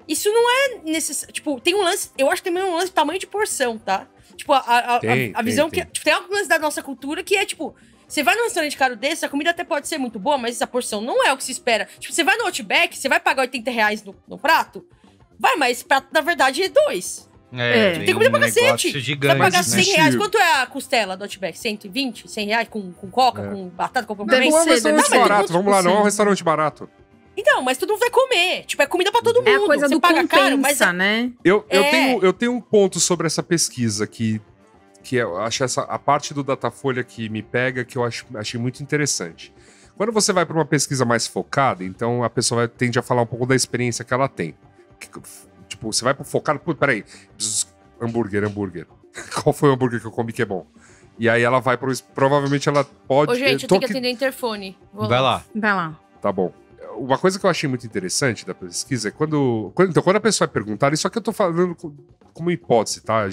isso não é necessário. Tipo, tem um lance... Eu acho que também é um lance de tamanho de porção, tá? Tipo, a visão que... Tipo, tem algum lance da nossa cultura que é, tipo... Você vai num restaurante caro desse, a comida até pode ser muito boa, mas a porção não é o que se espera. Tipo, você vai no Outback, você vai pagar R$80 no prato? Vai, mas esse prato, na verdade, é 2. Tipo, tem comida pra cacete. Gigante, você vai pagar R$100. Quanto é a costela do Outback? 120? R$100 com coca, com batata, com acompanhamento? Não é um restaurante barato, vamos lá, não é um restaurante barato. Então, mas todo mundo vai comer. Tipo, é comida pra todo mundo. É a coisa você do paga compensa, caro, mas né? Eu tenho um ponto sobre essa pesquisa que eu acho a parte do Datafolha que me pega, que eu achei muito interessante. Quando você vai para uma pesquisa mais focada, então a pessoa tende a falar um pouco da experiência que ela tem. Tipo, você vai pro focado... Peraí. Hambúrguer. Qual foi o hambúrguer que eu comi que é bom? E aí ela vai pro... Provavelmente ela pode... Ô, gente, eu tenho que atender o interfone. Vai lá. Tá bom. Uma coisa que eu achei muito interessante da pesquisa é quando a pessoa vai perguntar... Isso aqui eu tô falando como hipótese, tá?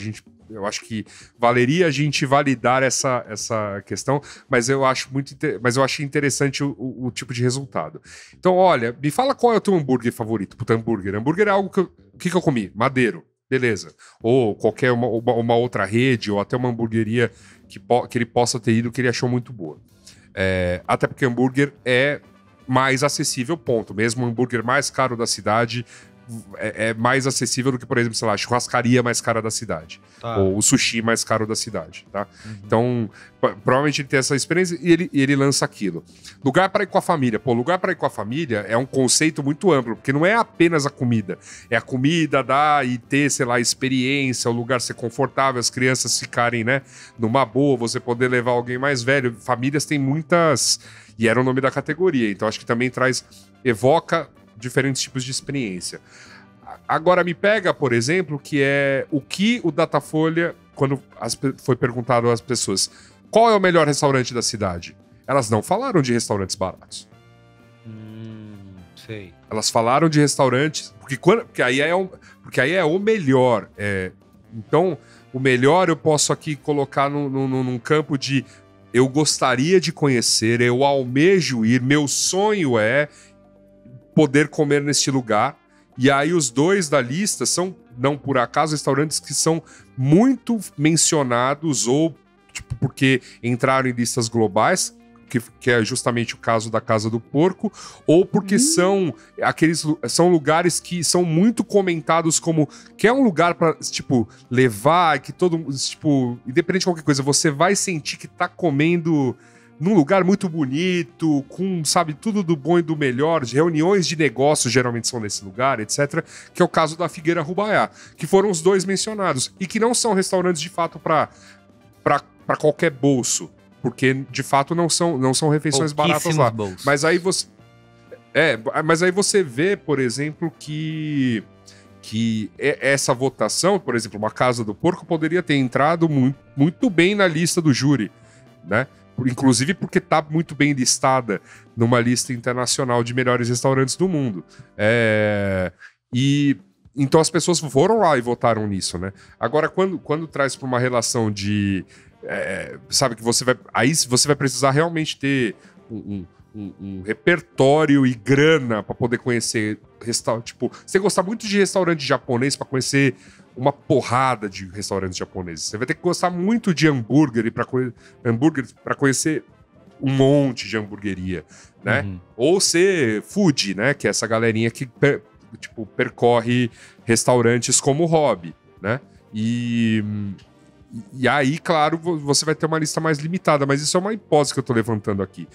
Eu acho que valeria a gente validar essa questão, mas eu achei interessante o tipo de resultado. Então, olha, me fala qual é o teu hambúrguer favorito. Puta, hambúrguer. Hambúrguer é algo que eu comi? Madeiro. Beleza. Ou qualquer uma outra rede, ou até uma hamburgueria que ele possa ter ido, que ele achou muito boa. Até porque hambúrguer é mais acessível, ponto. Mesmo o hambúrguer mais caro da cidade é mais acessível do que, por exemplo, sei lá, a churrascaria mais cara da cidade. Tá. Ou o sushi mais caro da cidade, tá? Uhum. Então, provavelmente ele tem essa experiência e ele lança aquilo. Lugar para ir com a família. Pô, lugar para ir com a família é um conceito muito amplo, porque não é apenas a comida. É a comida, dar e ter, sei lá, experiência, o lugar ser confortável, as crianças ficarem, né, numa boa, você poder levar alguém mais velho. Famílias têm muitas... E era o nome da categoria. Então, acho que também evoca diferentes tipos de experiência. Agora me pega, por exemplo, que é o que o Datafolha, quando foi perguntado às pessoas qual é o melhor restaurante da cidade, elas não falaram de restaurantes baratos. Sei. Elas falaram de restaurantes, porque aí é o melhor. Então, o melhor eu posso aqui colocar num campo de eu gostaria de conhecer, eu almejo ir, meu sonho é poder comer neste lugar. E aí os dois da lista são, não por acaso, restaurantes que são muito mencionados ou tipo, porque entraram em listas globais, que é justamente o caso da Casa do Porco, ou porque são lugares que são muito comentados como que é um lugar para tipo levar, que todo tipo, independente de qualquer coisa, você vai sentir que tá comendo num lugar muito bonito, com, sabe, tudo do bom e do melhor, de reuniões de negócios geralmente são nesse lugar, etc., que é o caso da Figueira Rubaiá, que foram os dois mencionados, e que não são restaurantes de fato para qualquer bolso, porque de fato não são refeições baratas lá. Bolsos. Mas aí você... Mas aí você vê, por exemplo, que essa votação, por exemplo, uma Casa do Porco poderia ter entrado muito bem na lista do júri, né? Inclusive porque está muito bem listada numa lista internacional de melhores restaurantes do mundo. Então as pessoas foram lá e votaram nisso, né? Agora, quando traz para uma relação de... sabe que você vai precisar realmente ter um repertório e grana para poder conhecer restaurante. Tipo, você gostar muito de restaurante japonês para conhecer uma porrada de restaurantes japoneses. Você vai ter que gostar muito de hambúrguer para conhecer um monte de hamburgueria, né? Ou ser food, né? Que é essa galerinha que percorre restaurantes como hobby, né? E aí, claro, você vai ter uma lista mais limitada, mas isso é uma hipótese que eu tô levantando aqui.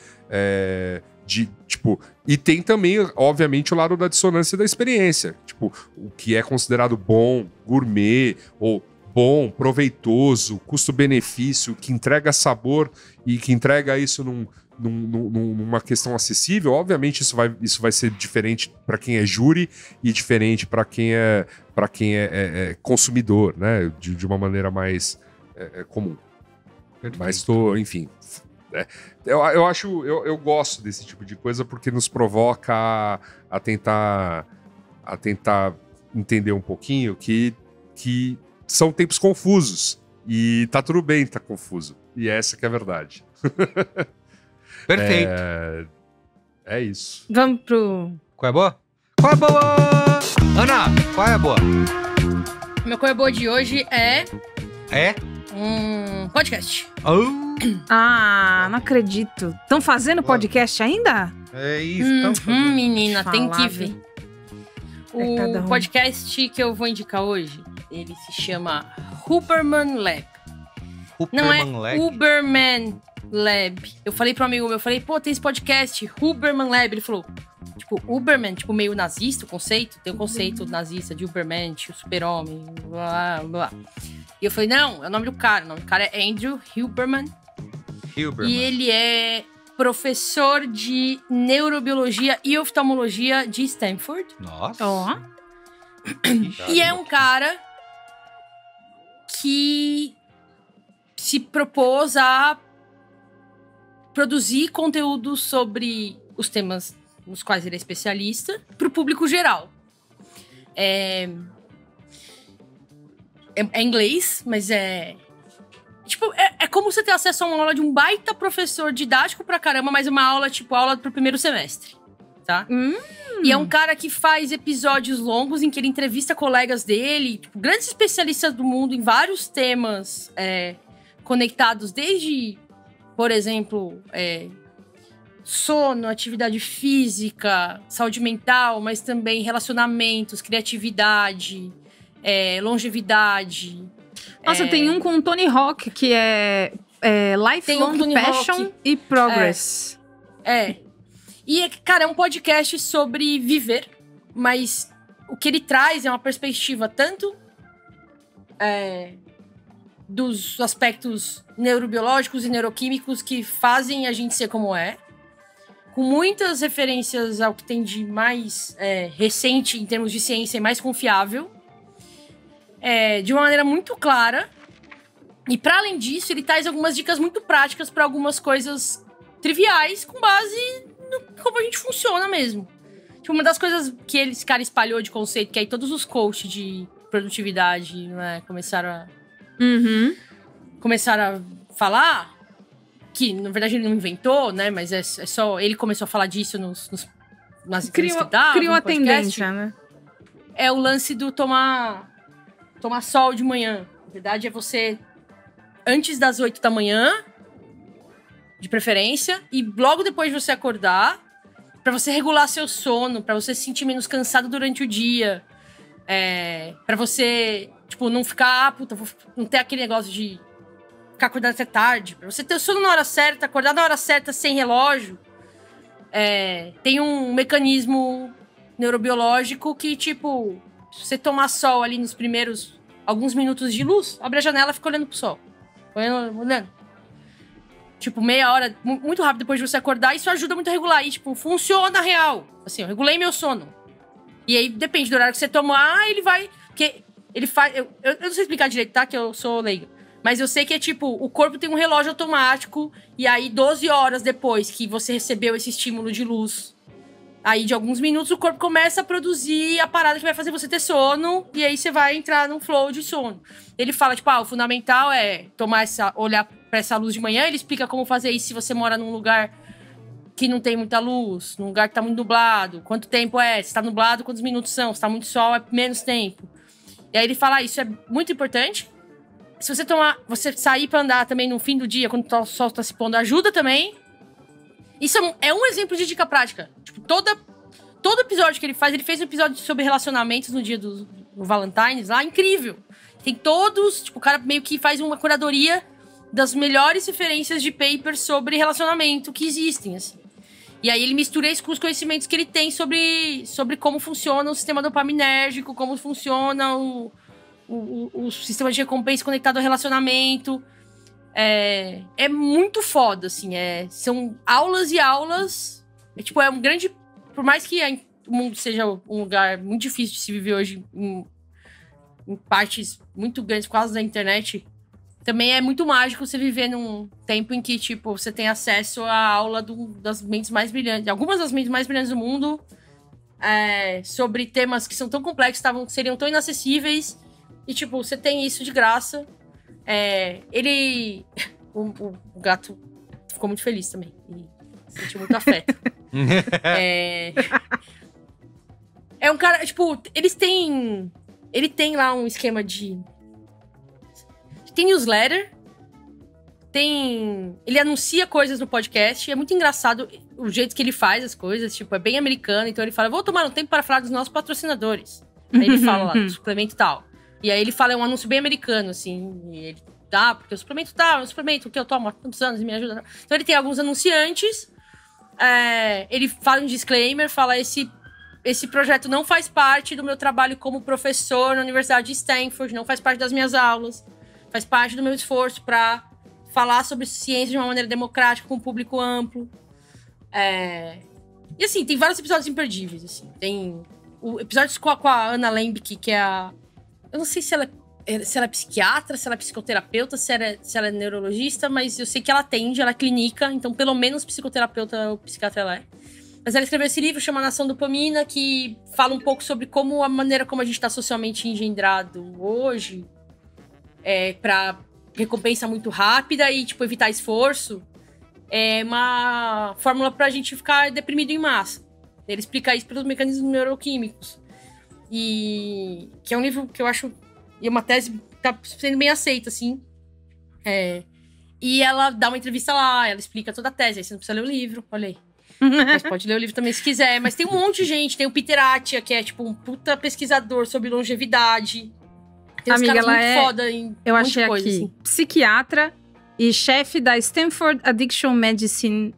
E tem também, obviamente, o lado da dissonância da experiência. Tipo, o que é considerado bom, gourmet, ou bom, proveitoso, custo-benefício, que entrega sabor e que entrega isso numa questão acessível. Obviamente, isso vai ser diferente para quem é júri e diferente para quem é consumidor, né? De uma maneira mais comum. Perfeito. Mas enfim. Eu gosto desse tipo de coisa porque nos provoca a tentar entender um pouquinho que são tempos confusos e tá tudo bem estar confuso. E essa que é a verdade. Perfeito. É isso. Vamos pro... Qual é boa? Qual é boa? Ana, qual é a boa? Meu qual é boa de hoje é podcast. Não acredito. Estão fazendo podcast ainda? É isso. Menina, tem que ver. O podcast que eu vou indicar hoje, ele se chama Huberman Lab. Não é Huberman Lab. Eu falei pro amigo meu, pô, tem esse podcast, Huberman Lab. Ele falou, Uberman, meio nazista o conceito. Tem o conceito nazista de Uberman, o super-homem, blá, blá. E eu falei, não, é o nome do cara. O nome do cara é Andrew Huberman. E ele é professor de neurobiologia e oftalmologia de Stanford. Nossa. E é um cara que se propôs a produzir conteúdo sobre os temas nos quais ele é especialista para o público geral. É inglês, mas é como você ter acesso a uma aula de um baita professor didático pra caramba, mas uma aula, aula pro primeiro semestre, tá? E é um cara que faz episódios longos em que ele entrevista colegas dele, grandes especialistas do mundo em vários temas conectados, desde, por exemplo, sono, atividade física, saúde mental, mas também relacionamentos, criatividade, longevidade. Nossa, tem um com o Tony Hawk, que é Lifelong Passion e Progress. E, cara, é um podcast sobre viver, mas o que ele traz é uma perspectiva tanto dos aspectos neurobiológicos e neuroquímicos que fazem a gente ser como é, com muitas referências ao que tem de mais recente em termos de ciência e mais confiável, de uma maneira muito clara. E, para além disso, ele traz algumas dicas muito práticas para algumas coisas triviais, com base no como a gente funciona mesmo. Uma das coisas que esse cara espalhou de conceito, que aí todos os coaches de produtividade, né, começaram a falar, que na verdade ele não inventou, né, mas é só ele começou a falar disso nas entrevistas que dava. Criou uma tendência, né? É o lance do tomar sol de manhã. Na verdade, é você, antes das 8 da manhã, de preferência, e logo depois de você acordar, pra você regular seu sono, pra você se sentir menos cansado durante o dia, pra você, não ficar, não ter aquele negócio de ficar acordado até tarde, pra você ter o sono na hora certa, acordar na hora certa, sem relógio. Tem um mecanismo neurobiológico que, se você tomar sol ali nos primeiros alguns minutos de luz, abre a janela e fica olhando pro sol. Olhando. tipo, meia hora, muito rápido depois de você acordar, isso ajuda muito a regular. E, tipo, funciona real. Assim, eu regulei meu sono. E aí, depende do horário que você tomar, ele vai... Porque ele faz... Eu não sei explicar direito, tá? Que eu sou leiga. Mas eu sei que é tipo, o corpo tem um relógio automático, e aí 12 horas depois que você recebeu esse estímulo de luz, aí de alguns minutos o corpo começa a produzir a parada que vai fazer você ter sono, e aí você vai entrar num flow de sono. Ele fala, tipo, o fundamental é olhar pra essa luz de manhã, ele explica como fazer isso se você mora num lugar que não tem muita luz, num lugar que tá muito nublado, quanto tempo é, se tá nublado, quantos minutos são, se tá muito sol, é menos tempo. E aí ele fala, isso é muito importante. Se você sair pra andar também no fim do dia, quando o sol tá se pondo, ajuda também. Isso é um exemplo de dica prática. Tipo, todo episódio que ele fez um episódio sobre relacionamentos no dia do Valentine's lá, incrível. Tem todos, tipo, o cara meio que faz uma curadoria das melhores referências de papers sobre relacionamento que existem, assim. E aí ele mistura isso com os conhecimentos que ele tem sobre como funciona o sistema dopaminérgico, como funciona o sistema de recompensa conectado ao relacionamento. É muito foda, assim. São aulas e aulas. É um grande... Por mais que o mundo seja um lugar muito difícil de se viver hoje, em partes muito grandes, quase da internet, também é muito mágico você viver num tempo em que, tipo, você tem acesso à aula das mentes mais brilhantes, algumas das mentes mais brilhantes do mundo, sobre temas que são tão complexos, seriam tão inacessíveis. E, tipo, você tem isso de graça. O gato ficou muito feliz também. E sentiu muito afeto. É um cara, tipo, ele tem lá um esquema de... Tem newsletter. Ele anuncia coisas no podcast. É muito engraçado o jeito que ele faz as coisas. Tipo, é bem americano. Então ele fala, vou tomar um tempo para falar dos nossos patrocinadores. Aí ele fala lá, do suplemento tal. E aí ele fala, é um anúncio bem americano, assim. E ele, porque o suplemento tal, é um suplemento que eu tomo há tantos anos e me ajuda. Então ele tem alguns anunciantes. Ele fala um disclaimer, fala, esse projeto não faz parte do meu trabalho como professor na Universidade de Stanford, não faz parte das minhas aulas, faz parte do meu esforço para falar sobre ciência de uma maneira democrática, com um público amplo. E assim, tem vários episódios imperdíveis, assim. Tem o episódio com a Anna Lembke, que é a... Eu não sei se ela é psiquiatra, se ela é psicoterapeuta, se ela é neurologista, mas eu sei que ela atende, ela é clínica, então pelo menos psicoterapeuta ou psiquiatra ela é. Mas ela escreveu esse livro, chama Nação Dopamina, que fala um pouco sobre como a maneira como a gente está socialmente engendrado hoje, pra recompensa muito rápida e, tipo, evitar esforço, é uma fórmula pra gente ficar deprimido em massa. Ele explica isso pelos mecanismos neuroquímicos. E que é um livro que eu acho... E uma tese que tá sendo bem aceita, assim. E ela dá uma entrevista lá, ela explica toda a tese. Aí você não precisa ler o livro, olha aí. Mas pode ler o livro também se quiser. Mas tem um monte de gente. Tem o Peter Attia, que é tipo um puta pesquisador sobre longevidade. Tem uns caras muito foda em eu achei coisa, aqui, assim. Psiquiatra e chefe da Stanford Addiction Medicine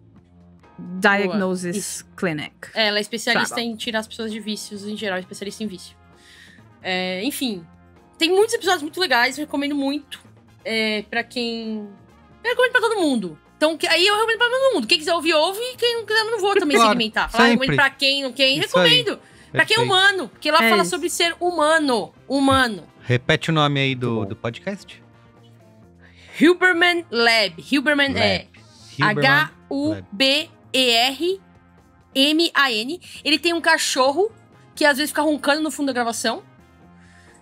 Diagnosis Clinic. Ela é especialista em tirar as pessoas de vícios, em geral, especialista em vício. Enfim, tem muitos episódios muito legais, eu recomendo muito pra quem... Eu recomendo pra todo mundo. Então, aí eu recomendo pra todo mundo. Quem quiser ouvir, ouve. E quem não quiser, eu não vou também segmentar. Falar, recomendo pra quem, não quem. Isso recomendo. Pra quem é humano. Porque lá fala sobre ser humano. Humano. Repete o nome aí do podcast. Huberman Lab. Huberman Huberman. Ele tem um cachorro que às vezes fica roncando no fundo da gravação.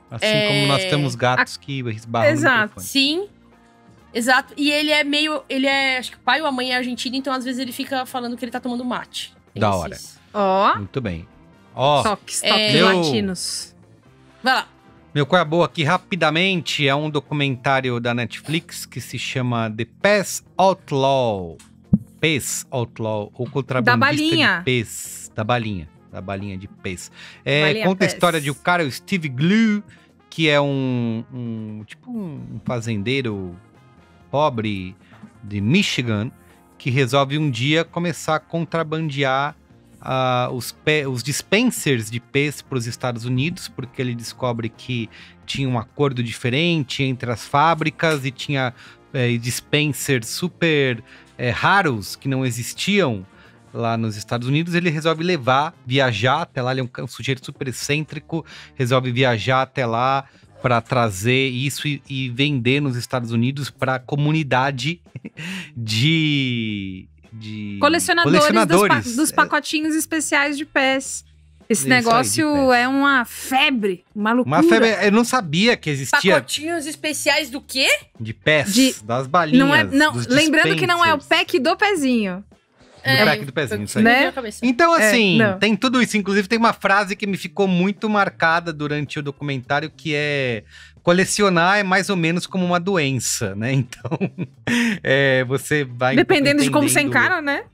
Assim como nós temos gatos que esbarram no microfone. Sim. Exato. E ele é, acho que o pai ou a mãe é argentino, então às vezes ele fica falando que ele tá tomando mate. Da hora. Muito bem. Toques latinos. Vai lá. Meu Qual é a Boa aqui rapidamente é um documentário da Netflix que se chama The Pez Outlaw. Pez Outlaw, ou contrabandista de pez. Da balinha de pez. Conta a história de um cara, o Steve Glue, que é um fazendeiro pobre de Michigan, que resolve um dia começar a contrabandear os dispensers de pez para os Estados Unidos, porque ele descobre que tinha um acordo diferente entre as fábricas e tinha dispensers super raros que não existiam lá nos Estados Unidos, ele resolve viajar até lá, ele é um sujeito super excêntrico, resolve viajar até lá para trazer isso e vender nos Estados Unidos para a comunidade de colecionadores dos pacotinhos especiais de pés. Esse negócio é uma febre, uma loucura. Uma febre, eu não sabia que existia. Pacotinhos especiais do quê? De pés, das balinhas. Não, lembrando que não é o pack do pezinho. Do pack do pezinho, isso aí. Né? Então, assim, tem tudo isso. Inclusive, tem uma frase que me ficou muito marcada durante o documentário, que é: colecionar é mais ou menos como uma doença, né? Então, você vai dependendo de como você encara, né?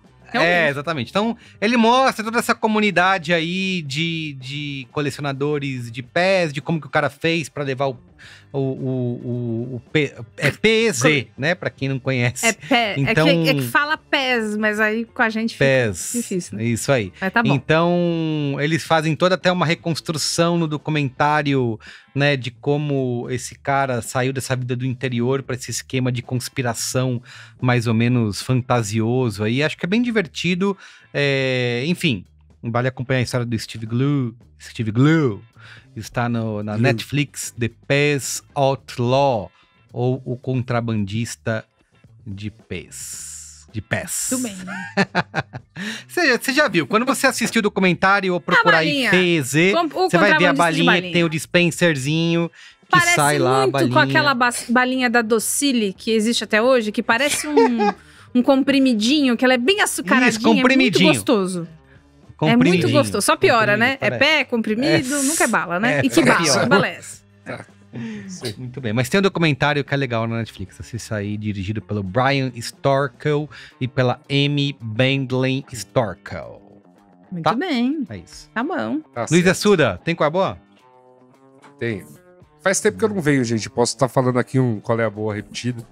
Exatamente. Então, ele mostra toda essa comunidade aí de colecionadores de pés, de como que o cara fez pra levar o PEZ, né? Pra quem não conhece. Então, é que fala pés, mas aí com a gente fica difícil, né? Isso aí. Mas tá bom. Então, eles fazem toda até uma reconstrução no documentário, né? De como esse cara saiu dessa vida do interior pra esse esquema de conspiração mais ou menos fantasioso aí. Acho que é bem divertido. Enfim, vale acompanhar a história do Steve Glue. Está na Netflix, The Pez Outlaw, ou O Contrabandista de Pés. Tudo bem. Você já viu, quando você assistiu o documentário ou procurar aí PEZ, você vai ver a balinha que tem o dispenserzinho, que parece sai lá a balinha. Parece muito com aquela balinha da Docile, que existe até hoje, que parece um comprimidinho, que ela é bem açucaradinha, isso, comprimidinho. É muito gostoso. É muito gostoso. Só piora, né? É pé, comprimido, nunca é bala, né? E que bala, balés. Muito bem. Mas tem um documentário que é legal na Netflix. Assista aí, dirigido pelo Brian Storkel e pela Amy Bendlin Storkel. Muito bem. É isso. Tá bom. Luiz Assuda, tem qual é a boa? Tenho. Faz tempo que eu não venho, gente. Posso estar falando aqui qual é a boa repetido.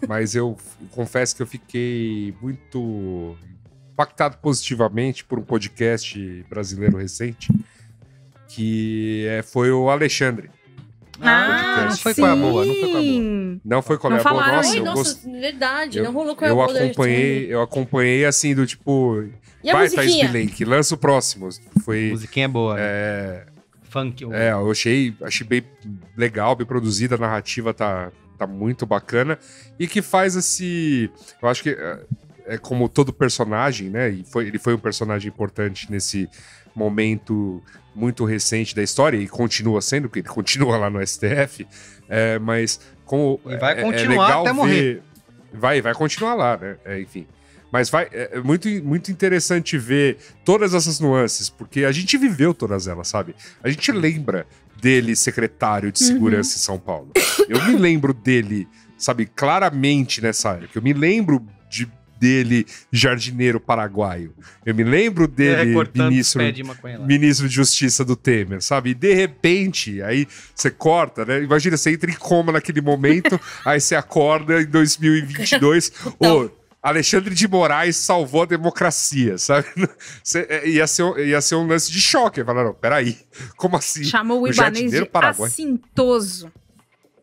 Mas eu confesso que eu fiquei muito impactado positivamente por um podcast brasileiro recente, que foi o Alexandre. Não foi qual é a boa, não foi qual é a boa. Não foi qual é a boa? Nossa, verdade, não rolou qual é a boa. Eu acompanhei assim, do tipo... E a musiquinha? Thaís Bilenque, lança o próximo. A musiquinha é boa. Funk. Eu achei bem legal, bem produzida, a narrativa tá muito bacana, e que faz eu acho que é como todo personagem, né, ele foi um personagem importante nesse momento muito recente da história, e continua sendo, porque ele continua lá no STF, mas como e vai continuar legal até morrer. Vai continuar lá, né, enfim. Mas é muito interessante ver todas essas nuances, porque a gente viveu todas elas, sabe? A gente lembra dele secretário de segurança em São Paulo. Eu me lembro dele, sabe, claramente nessa época. Eu me lembro dele jardineiro paraguaio. Eu me lembro dele ministro de Justiça do Temer, sabe? E de repente, aí você corta, né? Imagina, você entra em coma naquele momento, aí você acorda em 2022, Alexandre de Moraes salvou a democracia, sabe? Ia ser um lance de choque. Falaram, peraí, como assim? Chamou o Ibanez de assintoso.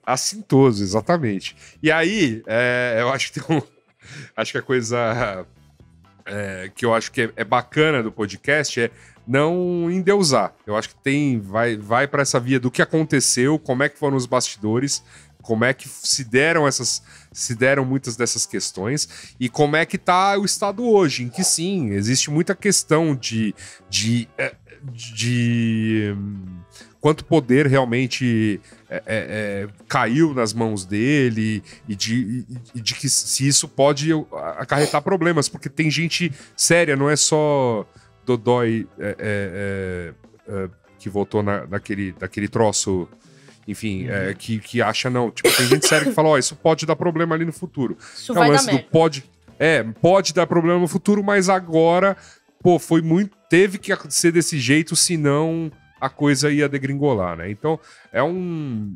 Assintoso, exatamente. E aí, eu acho que acho que a coisa que eu acho que é bacana do podcast é não endeusar. Eu acho que vai para essa via do que aconteceu, como é que foram os bastidores, como é que se deram muitas dessas questões e como é que tá o Estado hoje, em que sim, existe muita questão de quanto poder realmente caiu nas mãos dele e de que se isso pode acarretar problemas, porque tem gente séria, não é só Dodói que votou naquele troço. Enfim, que acha não. Tipo, tem gente séria que fala, isso pode dar problema ali no futuro. Isso vai dar merda. Pode dar problema no futuro, mas agora, teve que ser desse jeito, senão a coisa ia degringolar, né? Então,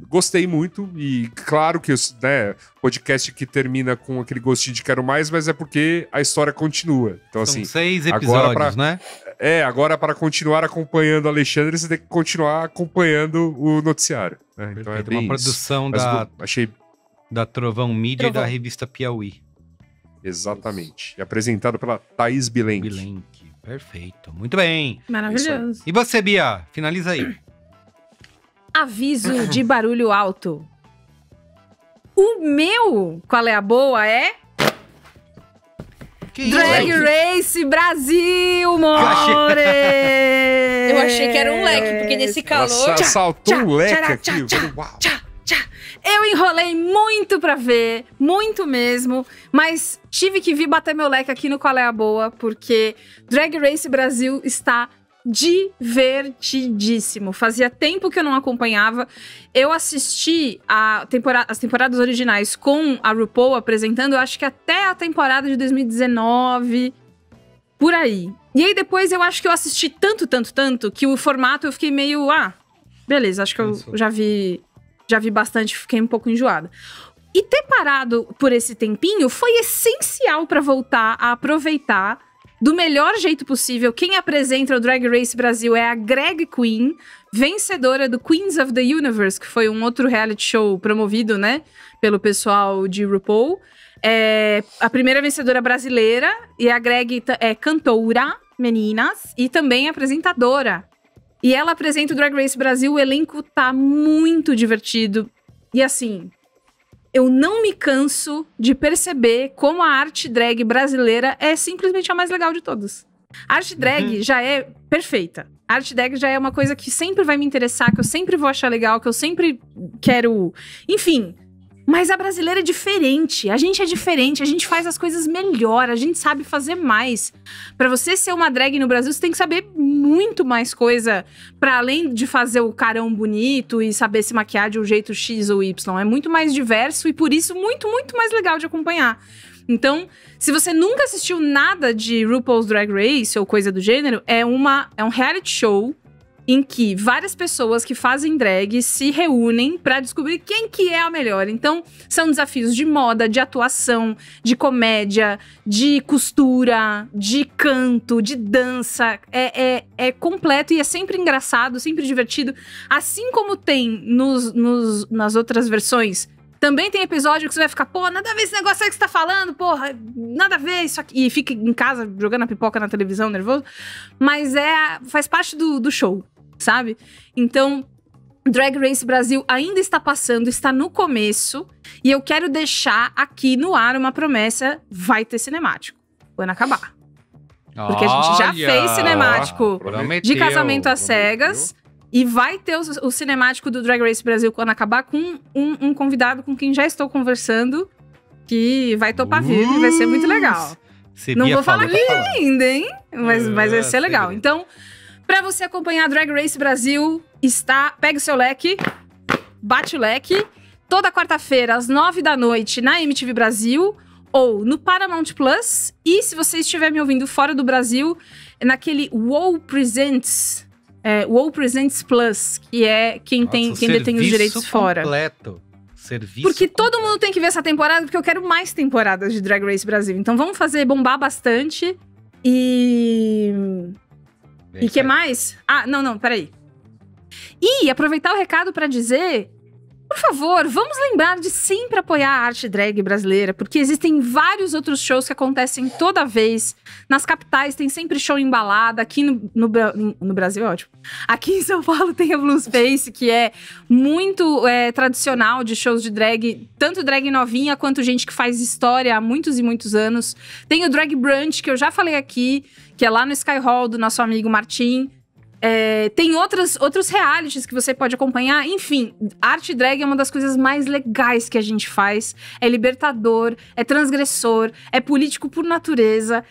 gostei muito e claro que, né, podcast que termina com aquele gostinho de quero mais, mas é porque a história continua. Então, São assim... 6 episódios, né? Agora para continuar acompanhando o Alexandre, você tem que continuar acompanhando o noticiário. Né? Então é bem uma produção achei... da Trovão Mídia e da revista Piauí. Exatamente. E apresentado pela Thaís Bilenque. Perfeito. Muito bem. Maravilhoso. E você, Bia? Finaliza aí. Aviso de barulho alto. O meu, qual é a boa, é... Drag Race Brasil, more! Eu achei que era um leque, porque nesse calor... Saltou um leque aqui. Uau. Eu enrolei muito pra ver, muito mesmo, mas tive que vir bater meu leque aqui no Qual é a Boa, porque Drag Race Brasil está divertidíssimo. Fazia tempo que eu não acompanhava. Eu assisti as temporadas originais com a RuPaul apresentando, eu acho que até a temporada de 2019, por aí. E aí depois eu acho que eu assisti tanto, que o formato eu fiquei meio... beleza, acho que eu já vi bastante, fiquei um pouco enjoada. E ter parado por esse tempinho foi essencial pra voltar a aproveitar do melhor jeito possível. Quem apresenta o Drag Race Brasil é a Greg Queen, vencedora do Queens of the Universe, que foi um outro reality show promovido, né, pelo pessoal de RuPaul. É a primeira vencedora brasileira, e a Greg é cantora, meninas, e também apresentadora. E ela apresenta o Drag Race Brasil, o elenco tá muito divertido. E assim, eu não me canso de perceber como a arte drag brasileira é simplesmente a mais legal de todas. A arte drag já é perfeita. A arte drag já é uma coisa que sempre vai me interessar, que eu sempre vou achar legal, que eu sempre quero... Enfim... Mas a brasileira é diferente, a gente é diferente, a gente faz as coisas melhor, a gente sabe fazer mais. Pra você ser uma drag no Brasil, você tem que saber muito mais coisa, pra além de fazer o carão bonito e saber se maquiar de um jeito X ou Y. É muito mais diverso e por isso muito, muito mais legal de acompanhar. Então, se você nunca assistiu nada de RuPaul's Drag Race ou coisa do gênero, é um reality show em que várias pessoas que fazem drag se reúnem pra descobrir quem que é a melhor. Então, são desafios de moda, de atuação, de comédia, de costura, de canto, de dança. É completo e é sempre engraçado, sempre divertido. Assim como tem nas outras versões, também tem episódio que você vai ficar, pô, nada a ver esse negócio aí que você tá falando, porra, nada a ver isso aqui. E fica em casa jogando a pipoca na televisão, nervoso. Mas faz parte do show, sabe? Então, Drag Race Brasil ainda está passando, está no começo. E eu quero deixar aqui no ar uma promessa: vai ter cinemático quando acabar. Porque a gente já fez cinemático de Casamento às Cegas. E vai ter o cinemático do Drag Race Brasil quando acabar com um convidado com quem já estou conversando, que vai topar vir e vai ser muito legal. Não vou falar quem ainda, hein? Mas vai ser legal. Então, pra você acompanhar Drag Race Brasil, pega o seu leque, bate o leque, toda quarta-feira, às 9 da noite, na MTV Brasil, ou no Paramount Plus. E se você estiver me ouvindo fora do Brasil, naquele WoW Presents... WoW Presents Plus, que é quem detém os direitos fora. Serviço porque todo mundo tem que ver essa temporada, porque eu quero mais temporadas de Drag Race Brasil. Então vamos fazer bombar bastante. E que mais? Não, peraí. E aproveitar o recado pra dizer... Por favor, vamos lembrar de sempre apoiar a arte drag brasileira, porque existem vários outros shows que acontecem toda vez. Nas capitais tem sempre show em balada, aqui no Brasil é ótimo. Aqui em São Paulo tem a Blue Space, que é muito tradicional de shows de drag, tanto drag novinha quanto gente que faz história há muitos e muitos anos. Tem o Drag Brunch, que eu já falei aqui, que é lá no Sky Hall do nosso amigo Martim. Tem outros realities que você pode acompanhar. Enfim, arte drag é uma das coisas mais legais que a gente faz. É libertador, é transgressor, é político por natureza.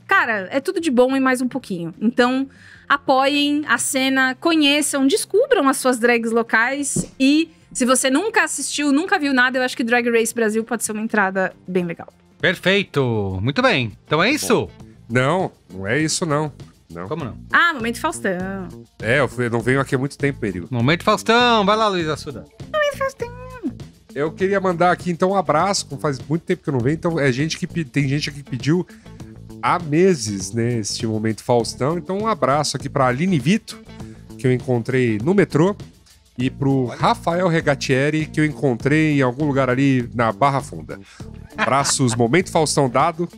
Cara, é tudo de bom e mais um pouquinho. Então, apoiem a cena, conheçam, descubram as suas drags locais. E se você nunca assistiu, nunca viu nada, eu acho que Drag Race Brasil pode ser uma entrada bem legal. Perfeito! Muito bem. Então é isso? Não é isso não. Não? Como não? Ah, Momento Faustão. Eu não venho aqui há muito tempo, Perigo. Momento Faustão. Vai lá, Luiz Assuda. Momento Faustão. Eu queria mandar aqui, então, um abraço. Faz muito tempo que eu não venho. Então, tem gente aqui que pediu há meses, né, este Momento Faustão. Então, um abraço aqui pra Aline Vito, que eu encontrei no metrô. E pro Rafael Regatieri, que eu encontrei em algum lugar ali na Barra Funda. Abraços, Momento Faustão dado.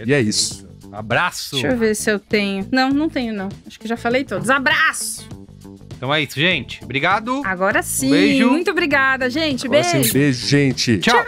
E é isso. Abraço. Deixa eu ver se eu tenho. Não tenho, não. Acho que já falei todos. Abraço! Então é isso, gente. Obrigado. Agora sim. Beijo. Muito obrigada, gente. Agora Beijo. sim, beijo, gente. Tchau.